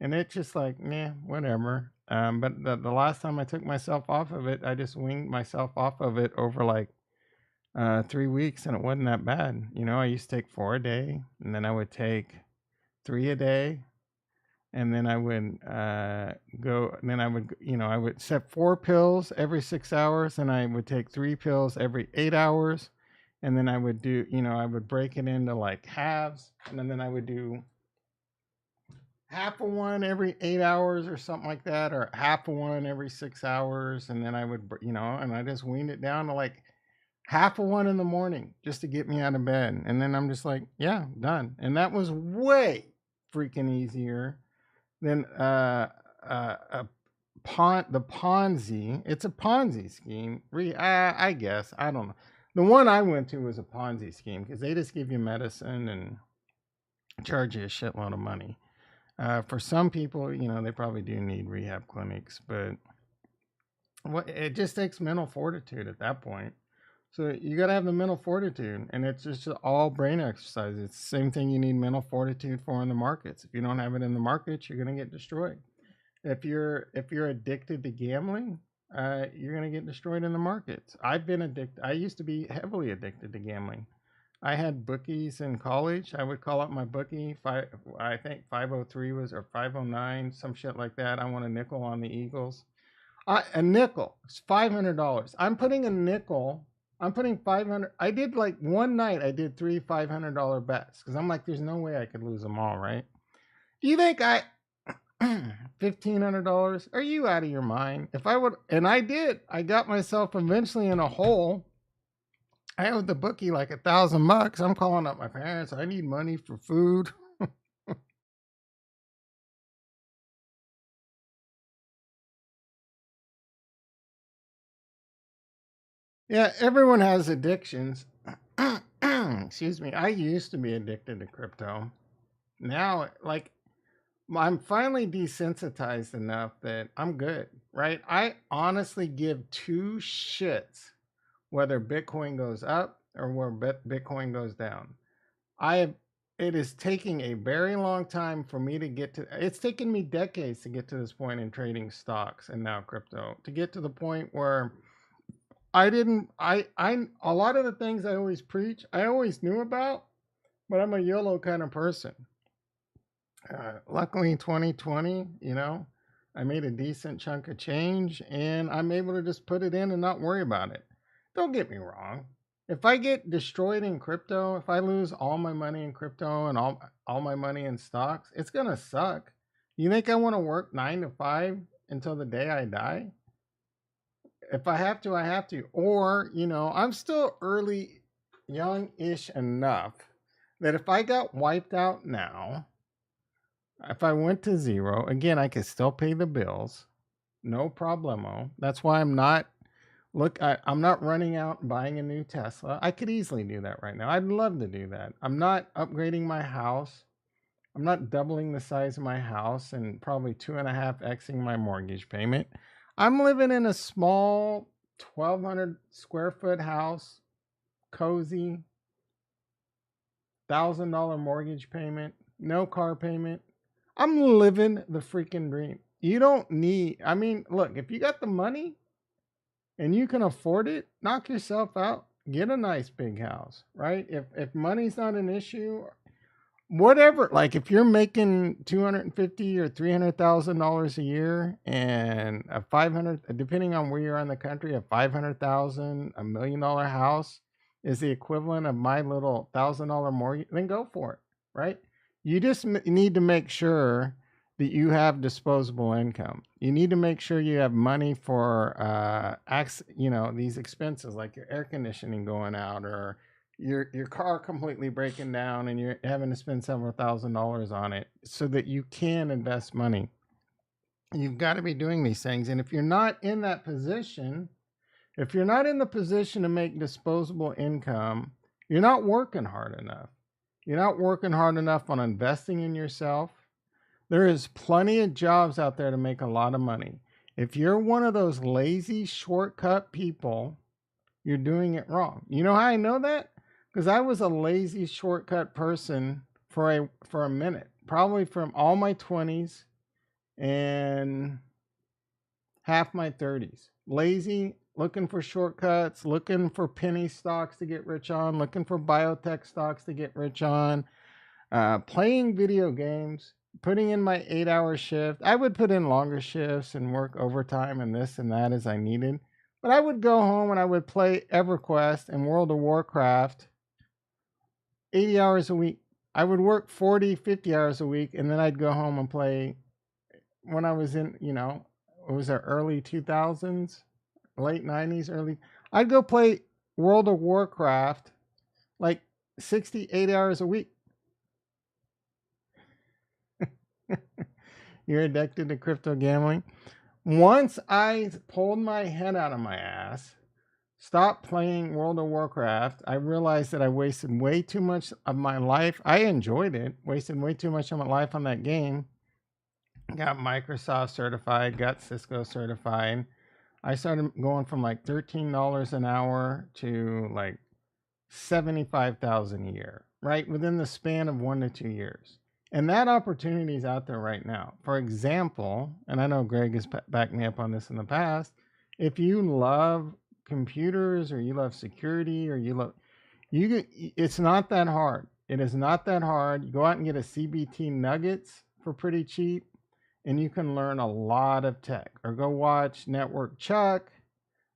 [SPEAKER 1] and it's just like, nah, whatever. But the last time I took myself off of it, I just winged myself off of it over like 3 weeks, and it wasn't that bad. I used to take 4 a day, and then I would take 3 a day, and then I would go. And then I would, I would set 4 pills every 6 hours, and I would take 3 pills every 8 hours, and then I would do, I would break it into like halves, and then I would do half of one every 8 hours or something like that, or half of one every 6 hours, and then I would, and I just weaned it down to like half of one in the morning just to get me out of bed, and then I'm just like, yeah, done. And that was way freaking easier than the Ponzi. It's a Ponzi scheme. I guess, I don't know. The one I went to was a Ponzi scheme because they just give you medicine and charge you a shitload of money. For some people, they probably do need rehab clinics, but it just takes mental fortitude at that point. So you got to have the mental fortitude, and it's just all brain exercise. It's the same thing you need mental fortitude for in the markets. If you don't have it in the markets, you're going to get destroyed. If you're addicted to gambling, you're going to get destroyed in the markets. I've been addicted. I used to be heavily addicted to gambling. I had bookies in college. I would call up my bookie. I think 503 was, or 509, some shit like that. I want a nickel on the Eagles. A nickel. It's $500. I'm putting a nickel. I'm putting 500. I did like one night. I did 3 $500 bets because I'm like, there's no way I could lose them all, right? Do you think $1,500? Are you out of your mind? If I would, and I did. I got myself eventually in a hole. I owed the bookie like $1,000. I'm calling up my parents. I need money for food. Yeah, everyone has addictions. Excuse me. I used to be addicted to crypto. Now, like, I'm finally desensitized enough that I'm good, right? I honestly give two shits whether Bitcoin goes up or where Bitcoin goes down. I have, it is taking a very long time for me to get to, it's taken me decades to get to this point in trading stocks and now crypto, to get to the point where a lot of the things I always preach, I always knew about, but I'm a YOLO kind of person. Luckily in 2020, I made a decent chunk of change and I'm able to just put it in and not worry about it. Don't get me wrong. If I get destroyed in crypto, if I lose all my money in crypto and all my money in stocks, it's going to suck. You think I want to work 9 to 5 until the day I die? If I have to, I have to. Or, I'm still early, young-ish enough that if I got wiped out now, if I went to zero, again, I could still pay the bills. No problemo. That's why I'm not running out and buying a new Tesla. I could easily do that right now. I'd love to do that. I'm not upgrading my house. I'm not doubling the size of my house and probably 2.5xing my mortgage payment. I'm living in a small 1,200 square foot house, cozy, $1,000 mortgage payment, no car payment. I'm living the freaking dream. You don't need, look, if you got the money and you can afford it, knock yourself out, get a nice big house, right? If money's not an issue, whatever, like if you're making $250,000 or $300,000 a year and a 500, depending on where you're in the country, a 500,000, $1 million house is the equivalent of my little $1,000 mortgage, then go for it, right? You just need to make sure that you have disposable income. You need to make sure you have money for these expenses like your air conditioning going out, or your car completely breaking down and you're having to spend several $1,000s on it so that you can invest money. You've got to be doing these things. And if you're not in that position, if you're not in the position to make disposable income, you're not working hard enough. You're not working hard enough on investing in yourself. There is plenty of jobs out there to make a lot of money. If you're one of those lazy shortcut people, you're doing it wrong. You know how I know that? Because I was a lazy shortcut person for a minute, probably from all my 20s and half my 30s. Lazy, looking for shortcuts, looking for penny stocks to get rich on, looking for biotech stocks to get rich on, playing video games, putting in my 8-hour shift. I would put in longer shifts and work overtime and this and that as I needed. But I would go home and I would play EverQuest and World of Warcraft 80 hours a week. I would work 40, 50 hours a week, and then I'd go home and play. When I was in, it was the early 2000s, late 90s, I'd go play World of Warcraft like 68 hours a week. You're addicted to crypto gambling. Once I pulled my head out of my ass, stopped playing World of Warcraft, I realized that I wasted way too much of my life. I enjoyed it, wasted way too much of my life on that game. Got Microsoft certified, got Cisco certified. I started going from like $13 an hour to like $75,000 a year, right? Within the span of 1 to 2 years. And that opportunity is out there right now. For example, and I know Greg has backed me up on this in the past, if you love computers or you love security or it's not that hard. It is not that hard. You go out and get a CBT Nuggets for pretty cheap and you can learn a lot of tech. Or go watch Network Chuck.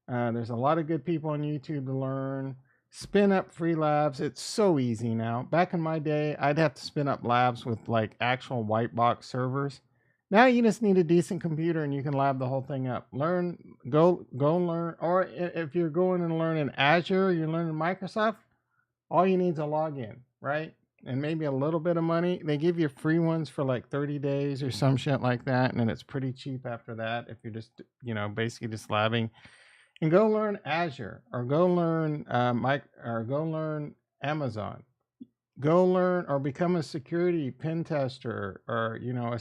[SPEAKER 1] There's a lot of good people on YouTube to learn. Spin up free labs. It's so easy now. Back in my day, I'd have to spin up labs with like actual white box servers. Now you just need a decent computer and you can lab the whole thing up. Go learn. Or if you're going and learning Azure, you're learning Microsoft, all you need is a login, right? And maybe a little bit of money. They give you free ones for like 30 days or some shit like that. And then it's pretty cheap after that if you're just, basically just labbing. And go learn Azure or go learn go learn Amazon. Go learn or become a security pen tester or a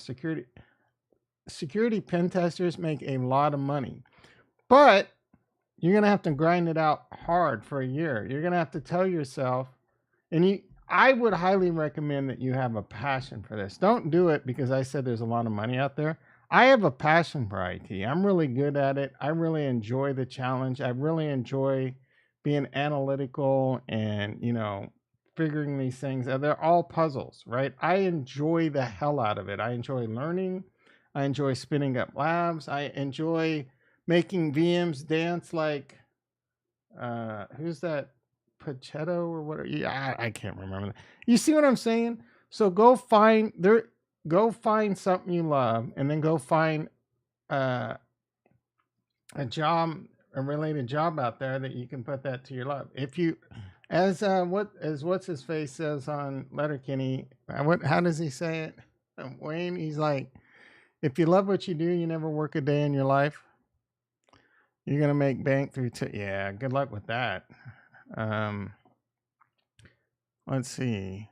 [SPEAKER 1] security pen testers make a lot of money. But you're going to have to grind it out hard for a year. You're going to have to tell yourself, I would highly recommend that you have a passion for this. Don't do it because I said there's a lot of money out there. I have a passion for IT. I'm really good at it. I really enjoy the challenge. I really enjoy being analytical and, figuring these things out. They're all puzzles, right? I enjoy the hell out of it. I enjoy learning. I enjoy spinning up labs. I enjoy making VMs dance like, who's that? Pachetto or whatever. Yeah, I can't remember that. You see what I'm saying? So go find something you love, and then go find a related job out there that you can put that to your love. If you, as what's his face says on Letterkenny, how does he say it? Wayne, he's like, if you love what you do, you never work a day in your life. You're gonna make bank through. Yeah, good luck with that. Let's see.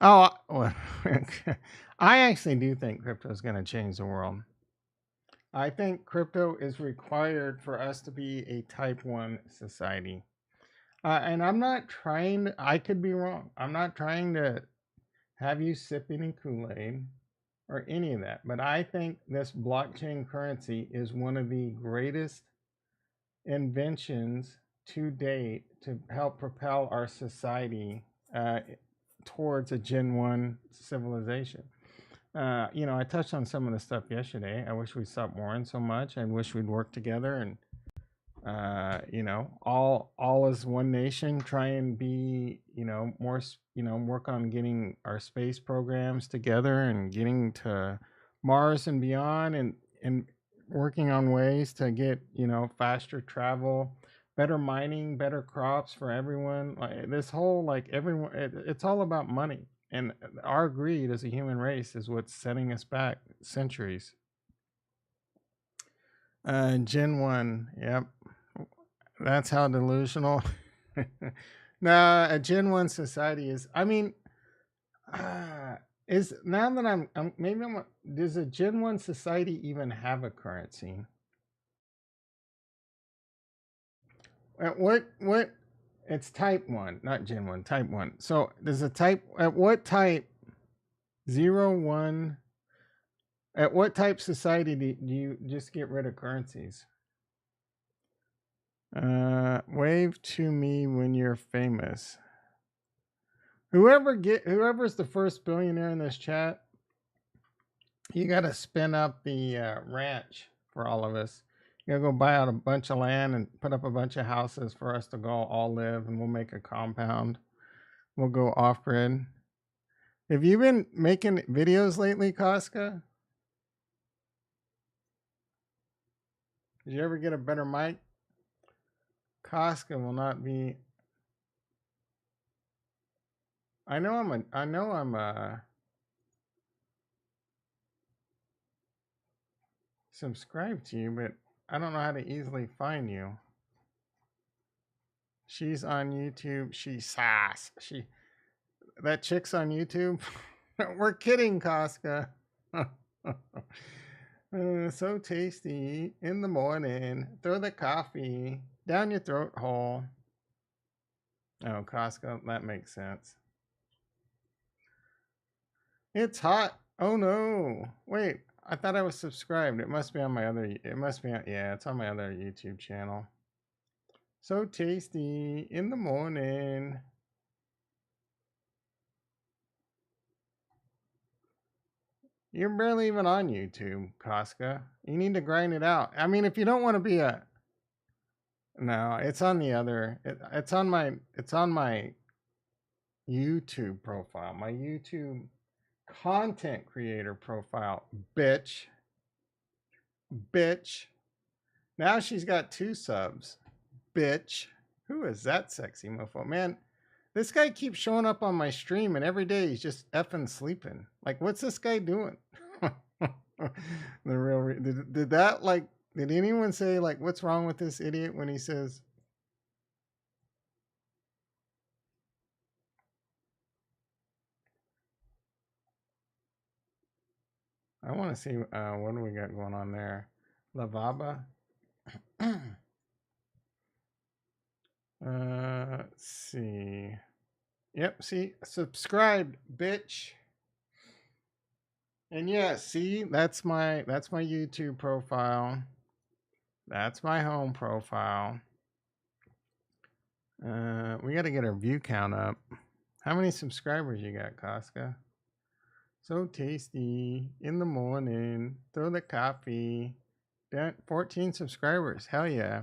[SPEAKER 1] Oh, well, I actually do think crypto is going to change the world. I think crypto is required for us to be a type 1 society. And I'm not trying I could be wrong. I'm not trying to have you sip any Kool-Aid or any of that. But I think this blockchain currency is one of the greatest inventions to date to help propel our society towards a Gen 1 civilization. I touched on some of the stuff yesterday. I wish we'd stop warring so much. I wish we'd work together and, all as one nation, try and be, more, work on getting our space programs together and getting to Mars and beyond and working on ways to get, faster travel, better mining, better crops for everyone. Like this whole like everyone, it's all about money. And our greed as a human race is what's setting us back centuries. Gen 1, yep. That's how delusional. Nah, a Gen 1 society is, I mean, is now that does a Gen 1 society even have a currency? What, it's type 1, not Gen 1, type 1. So does a type, at what type, 0, 1, at what type society do you just get rid of currencies? Wave to me when you're famous. Whoever's the first billionaire in this chat, you got to spin up the ranch for all of us. You got to go buy out a bunch of land and put up a bunch of houses for us to go all live, and we'll make a compound. We'll go off grid. Have you been making videos lately, Casca? Did you ever get a better mic? Casca will not be. I know I'm subscribed to you, but I don't know how to easily find you. She's on YouTube. She's sass. That chick's on YouTube. We're kidding, Casca. So tasty in the morning. Throw the coffee down your throat hole. Oh, Casca, that makes sense. It's hot. Oh no. Wait, I thought I was subscribed. It must be on my other. It must be on. Yeah, it's on my other YouTube channel. So tasty in the morning. You're barely even on YouTube, Casca. You need to grind it out. I mean, if you don't want to be a no, it's on the other. It's on my YouTube profile. My YouTube content creator profile, bitch. Bitch. Now she's got 2 subs. Bitch. Who is that sexy mofo? Man, this guy keeps showing up on my stream and every day he's just effing sleeping. Like, what's this guy doing? Did that like did anyone say like what's wrong with this idiot when he says I want to see what do we got going on there? Lavaba. Let's see. Yep, see, subscribed, bitch. And yeah, see, that's my YouTube profile. That's my home profile. We got to get our view count up. How many subscribers you got, Casca? So tasty in the morning. Throw the coffee. 14 subscribers. Hell yeah.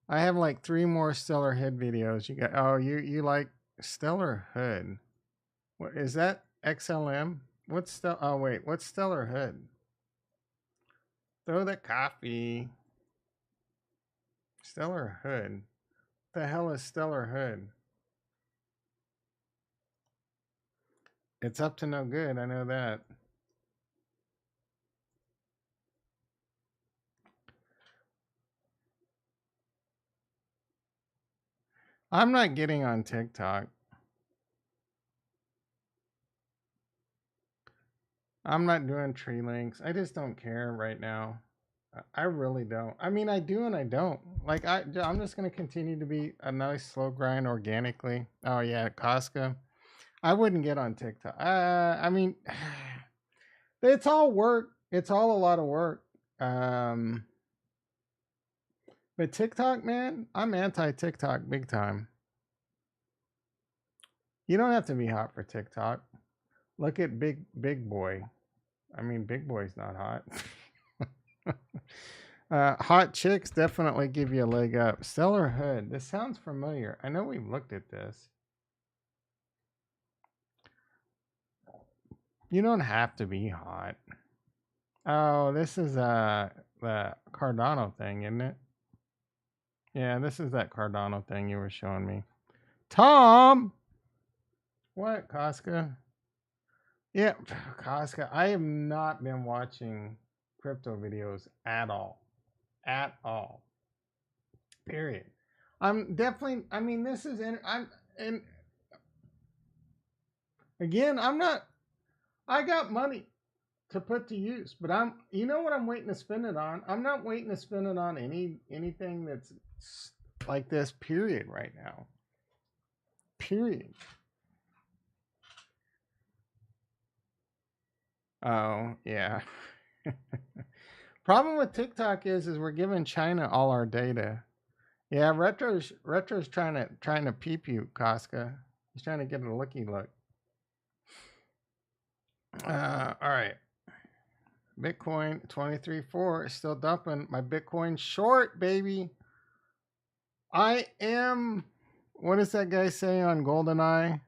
[SPEAKER 1] I have like 3 more Stellar Hood videos. You got you like Stellar Hood. What is that? XLM? What's Stellar Hood? Throw the coffee. Stellar Hood. What the hell is Stellar Hood? It's up to no good, I know that. I'm not getting on TikTok. I'm not doing tree links. I just don't care right now. I really don't. I mean, I do and I don't. Like I'm just gonna continue to be a nice slow grind organically. Oh yeah, Casca. I wouldn't get on TikTok. I mean, it's all work. It's all a lot of work. But TikTok, man, I'm anti TikTok big time. You don't have to be hot for TikTok. Look at Big Boy. I mean, Big Boy's not hot. Hot chicks definitely give you a leg up. Stellar Hood. This sounds familiar. I know we've looked at this. You don't have to be hot. Oh, this is Cardano thing, isn't it? Yeah, this is that Cardano thing you were showing me. Tom! What, Casca? Yeah, Casca, I have not been watching crypto videos at all. At all. Period. I'm definitely, I mean, this is, and again, I'm not, I got money to put to use, but you know what I'm waiting to spend it on? I'm not waiting to spend it on anything that's like this, period, right now. Period. Oh, yeah. Problem with TikTok is we're giving China all our data. Yeah, retro's trying to peep you, Casca. He's trying to get a looky look. All right. Bitcoin 23.4 is still dumping. My Bitcoin short, baby. I am. What does that guy say on GoldenEye?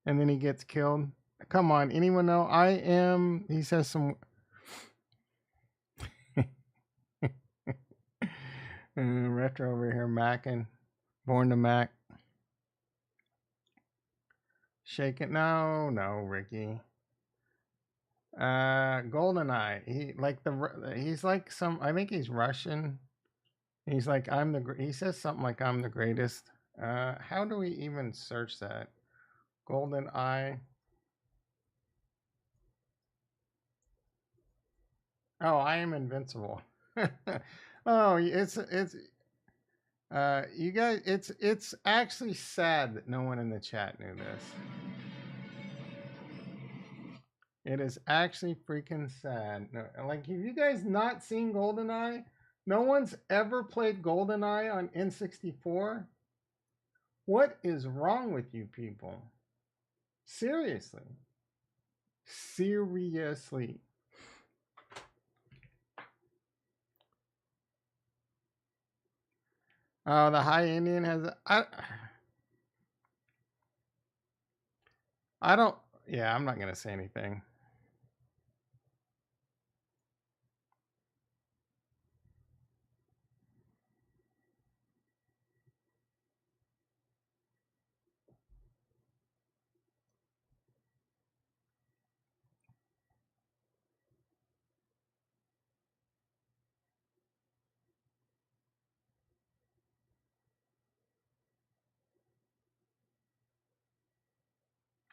[SPEAKER 1] And then he gets killed. Come on, anyone know? I am. He says some. Retro over here, Mackin. Born to Mac. Shake it. No, Ricky. GoldenEye. He's like some. I think he's Russian. He's like he says something like I'm the greatest. How do we even search that? GoldenEye. Oh, I am invincible. Oh, it's you guys. It's actually sad that no one in the chat knew this. It is actually freaking sad. No, like, have you guys not seen GoldenEye? No one's ever played GoldenEye on N64. What is wrong with you people? Seriously. Seriously. Oh, the High Indian has. I don't. Yeah, I'm not gonna say anything.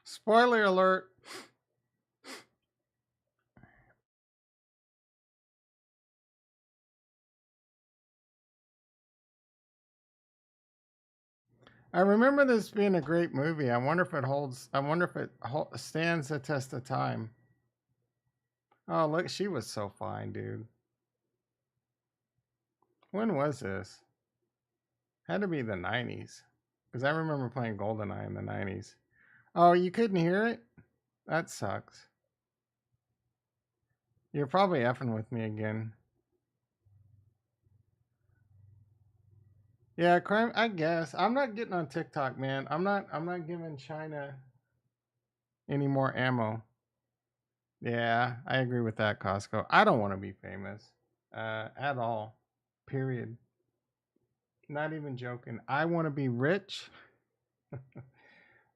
[SPEAKER 1] Spoiler alert. I remember this being a great movie. I wonder if it holds. I wonder if it stands the test of time. Oh, look, she was so fine, dude. When was this? Had to be the 90s. Because I remember playing GoldenEye in the 90s. Oh, you couldn't hear it? That sucks. You're probably effing with me again. Yeah, crime. I guess I'm not getting on TikTok, man. I'm not giving China any more ammo. Yeah, I agree with that, Costco. I don't want to be famous, at all. Period. Not even joking. I want to be rich.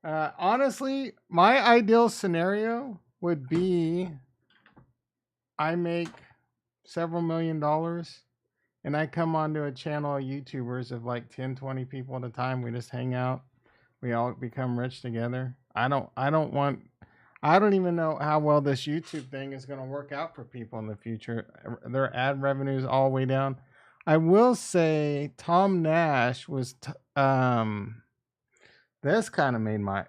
[SPEAKER 1] Honestly, my ideal scenario would be I make several $1,000,000 and I come onto a channel of YouTubers of like 10, 20 people at a time. We just hang out. We all become rich together. I don't even know how well this YouTube thing is going to work out for people in the future. Their ad revenues all the way down. I will say Tom Nash was this kind of made my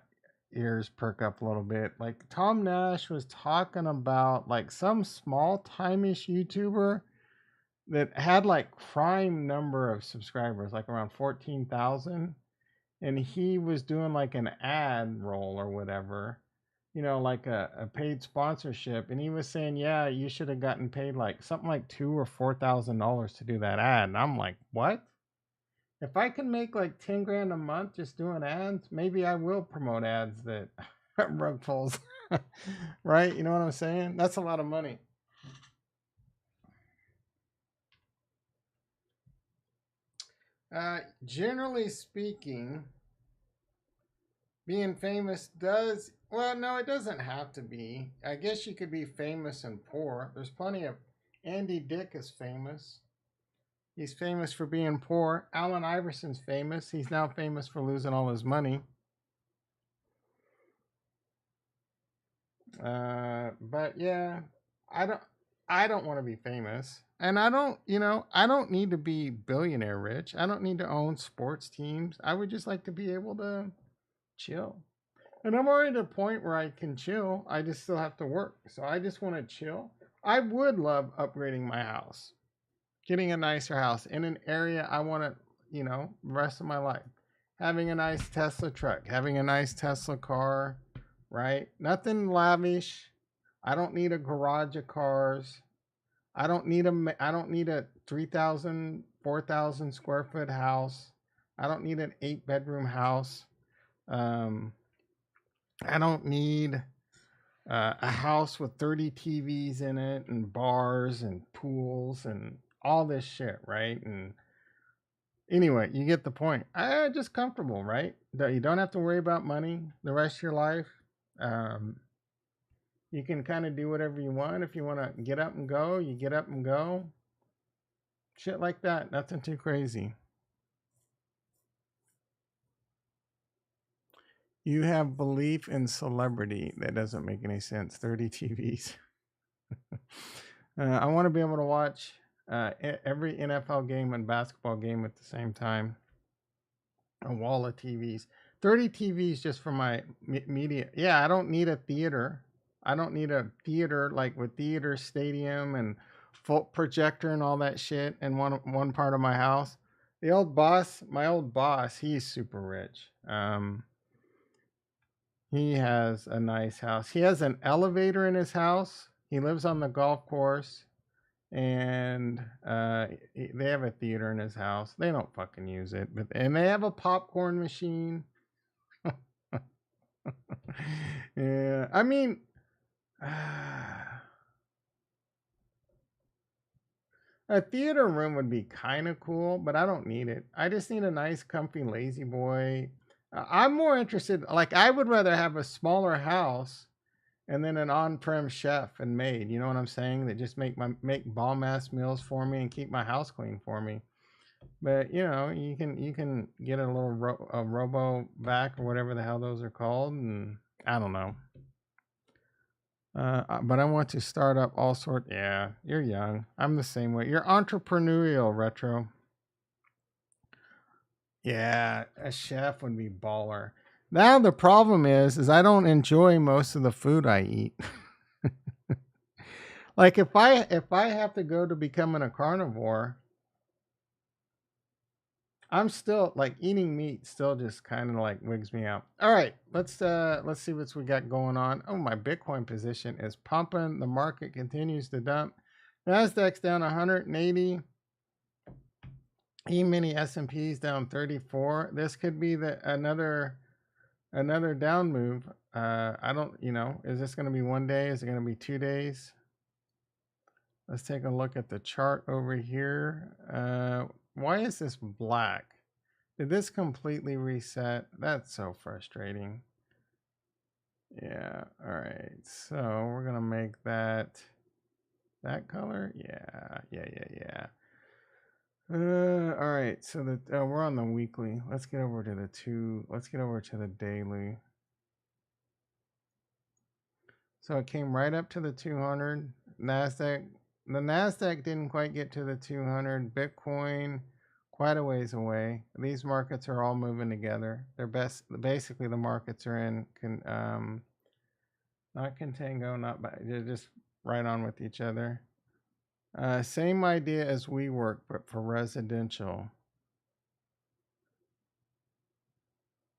[SPEAKER 1] ears perk up a little bit. Like, Tom Nash was talking about like some small time-ish YouTuber that had like prime number of subscribers, like around 14,000, and he was doing like an ad roll or whatever, like a paid sponsorship, and he was saying, yeah, you should have gotten paid like something like $2,000 or $4,000 to do that ad. And I'm like, what? If I can make like 10 grand a month just doing ads, maybe I will promote ads that rug pulls. Right? You know what I'm saying? That's a lot of money. Generally speaking, being famous does, well, no, it doesn't have to be. I guess you could be famous and poor. There's plenty of, Andy Dick is famous. He's famous for being poor. Allen Iverson's famous. He's now famous for losing all his money. But yeah, I don't I don't want to be famous. And I don't, I don't need to be billionaire rich. I don't need to own sports teams. I would just like to be able to chill. And I'm already at a point where I can chill. I just still have to work. So I just want to chill. I would love upgrading my house, getting a nicer house in an area I want to, the rest of my life. Having a nice Tesla truck, having a nice Tesla car, right? Nothing lavish. I don't need a garage of cars. I don't need a 3,000, 4,000 square foot house. I don't need an 8-bedroom house. Um, I don't need a house with 30 TVs in it and bars and pools and all this shit, right? And anyway, you get the point. Just comfortable, right? That you don't have to worry about money the rest of your life. Um, you can kind of do whatever you want. If you want to get up and go, you get up and go. Shit like that. Nothing too crazy. You have belief in celebrity. That doesn't make any sense. 30 TVs. I want to be able to watch every NFL game and basketball game at the same time. A wall of TVs. 30 TVs just for my media. Yeah, I don't need a theater. I don't need a theater like with theater stadium and full projector and all that shit in one part of my house. My old boss, he's super rich. He has a nice house. He has an elevator in his house. He lives on the golf course, and they have a theater in his house. They don't fucking use it, and they have a popcorn machine. Yeah, I mean, a theater room would be kind of cool, but I don't need it. I just need a nice, comfy, lazy boy. I'm more interested. Like, I would rather have a smaller house and then an on-prem chef and maid. You know what I'm saying? That just make bomb ass meals for me and keep my house clean for me. But you can get a little a robo vac or whatever the hell those are called, and I don't know. But I want to start up all sorts. Yeah, you're young. I'm the same way. You're entrepreneurial, retro. Yeah, a chef would be baller. Now the problem is I don't enjoy most of the food I eat. Like if I have to go to becoming a carnivore, I'm still like eating meat still just kind of like wigs me out. All right, let's see what we got going on. Oh, my Bitcoin position is pumping. The market continues to dump. Nasdaq's down 180. E-mini S&P's down 34. This could be another down move. I don't, is this going to be one day? Is it going to be 2 days? Let's take a look at the chart over here. Why is this black? Did this completely reset? That's so frustrating. Yeah, all right. So we're going to make that color. Yeah. All right. So we're on the weekly. Let's get over to the daily. So it came right up to the 200. The Nasdaq didn't quite get to the 200. Bitcoin quite a ways away. These markets are all moving together. Basically the markets are in not contango, they're just right on with each other. Same idea as WeWork, but for residential.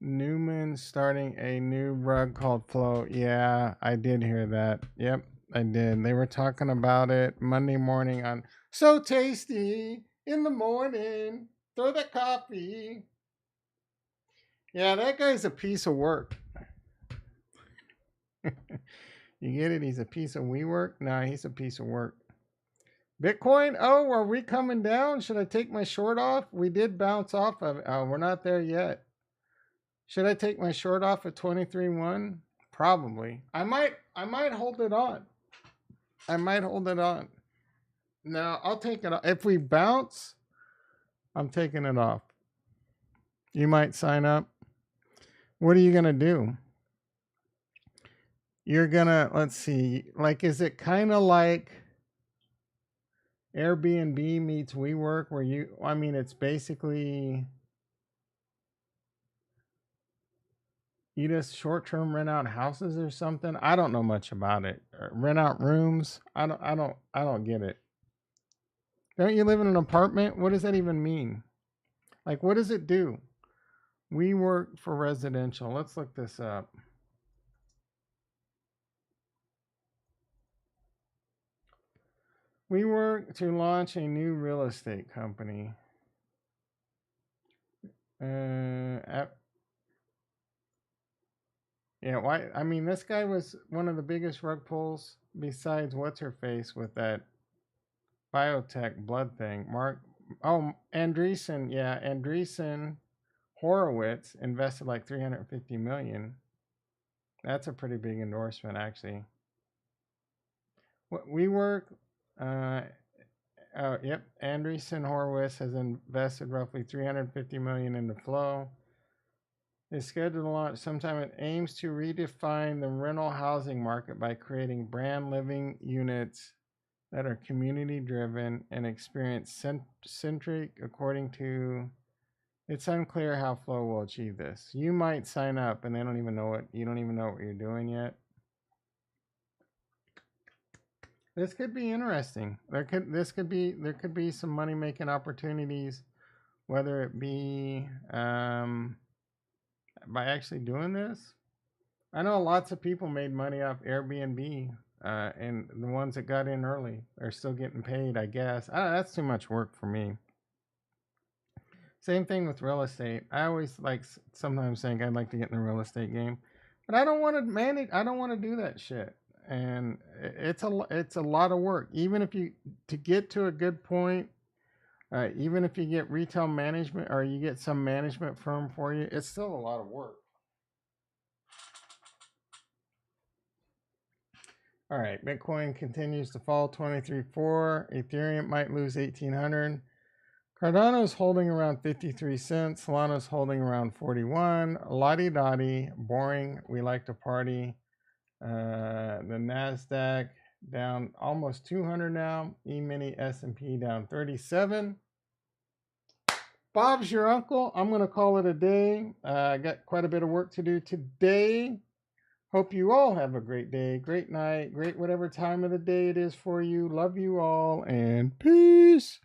[SPEAKER 1] Newman starting a new rug called Flow. Yeah, I did hear that. Yep, I did. They were talking about it Monday morning on So Tasty in the morning. Throw that coffee. Yeah, that guy's a piece of work. You get it? He's a piece of WeWork? No, he's a piece of work. Bitcoin, oh, are we coming down? Should I take my short off? We did bounce off of it. Oh, we're not there yet. Should I take my short off at 23.1? Probably. I might hold it on. I might hold it on. No, I'll take it off. If we bounce, I'm taking it off. You might sign up. What are you going to do? You're going to, let's see, like, is it kind of like Airbnb meets WeWork where it's basically you just short-term rent out houses or something? I don't know much about it. Rent out rooms? I don't get it. Don't you live in an apartment? What does that even mean? Like, what does it do? We work for residential. Let's look this up. We work to launch a new real estate company. Yeah, why? I mean, this guy was one of the biggest rug pulls besides what's her face with that biotech blood thing. Andreessen, yeah, Andreessen Horowitz invested like 350 million. That's a pretty big endorsement, actually. What we work, yep, Andreessen Horowitz has invested roughly 350 million into Flow. It's scheduled to launch sometime. It aims to redefine the rental housing market by creating brand living units that are community driven and experience centric. According to, it's unclear how Flow will achieve this. You might sign up and they don't even know you don't even know what you're doing yet. This could be interesting. There could be some money making opportunities, whether it be by actually doing this. I know lots of people made money off Airbnb, and the ones that got in early are still getting paid, I guess. That's too much work for me. Same thing with real estate. I always like sometimes saying I'd like to get in the real estate game, but I don't want to manage. I don't want to do that shit, and it's a lot of work. Even if you to get to a good point, even if you get retail management or you get some management firm for you, it's still a lot of work. All right, Bitcoin continues to fall 23.4. Ethereum might lose 1,800. Cardano's holding around 53 cents. Solana's holding around 41. Lottie-dottie, boring. We like to party. The NASDAQ down almost 200 now. E-mini S&P down 37. Bob's your uncle. I'm going to call it a day. I got quite a bit of work to do today. Hope you all have a great day, great night, great whatever time of the day it is for you. Love you all, and peace.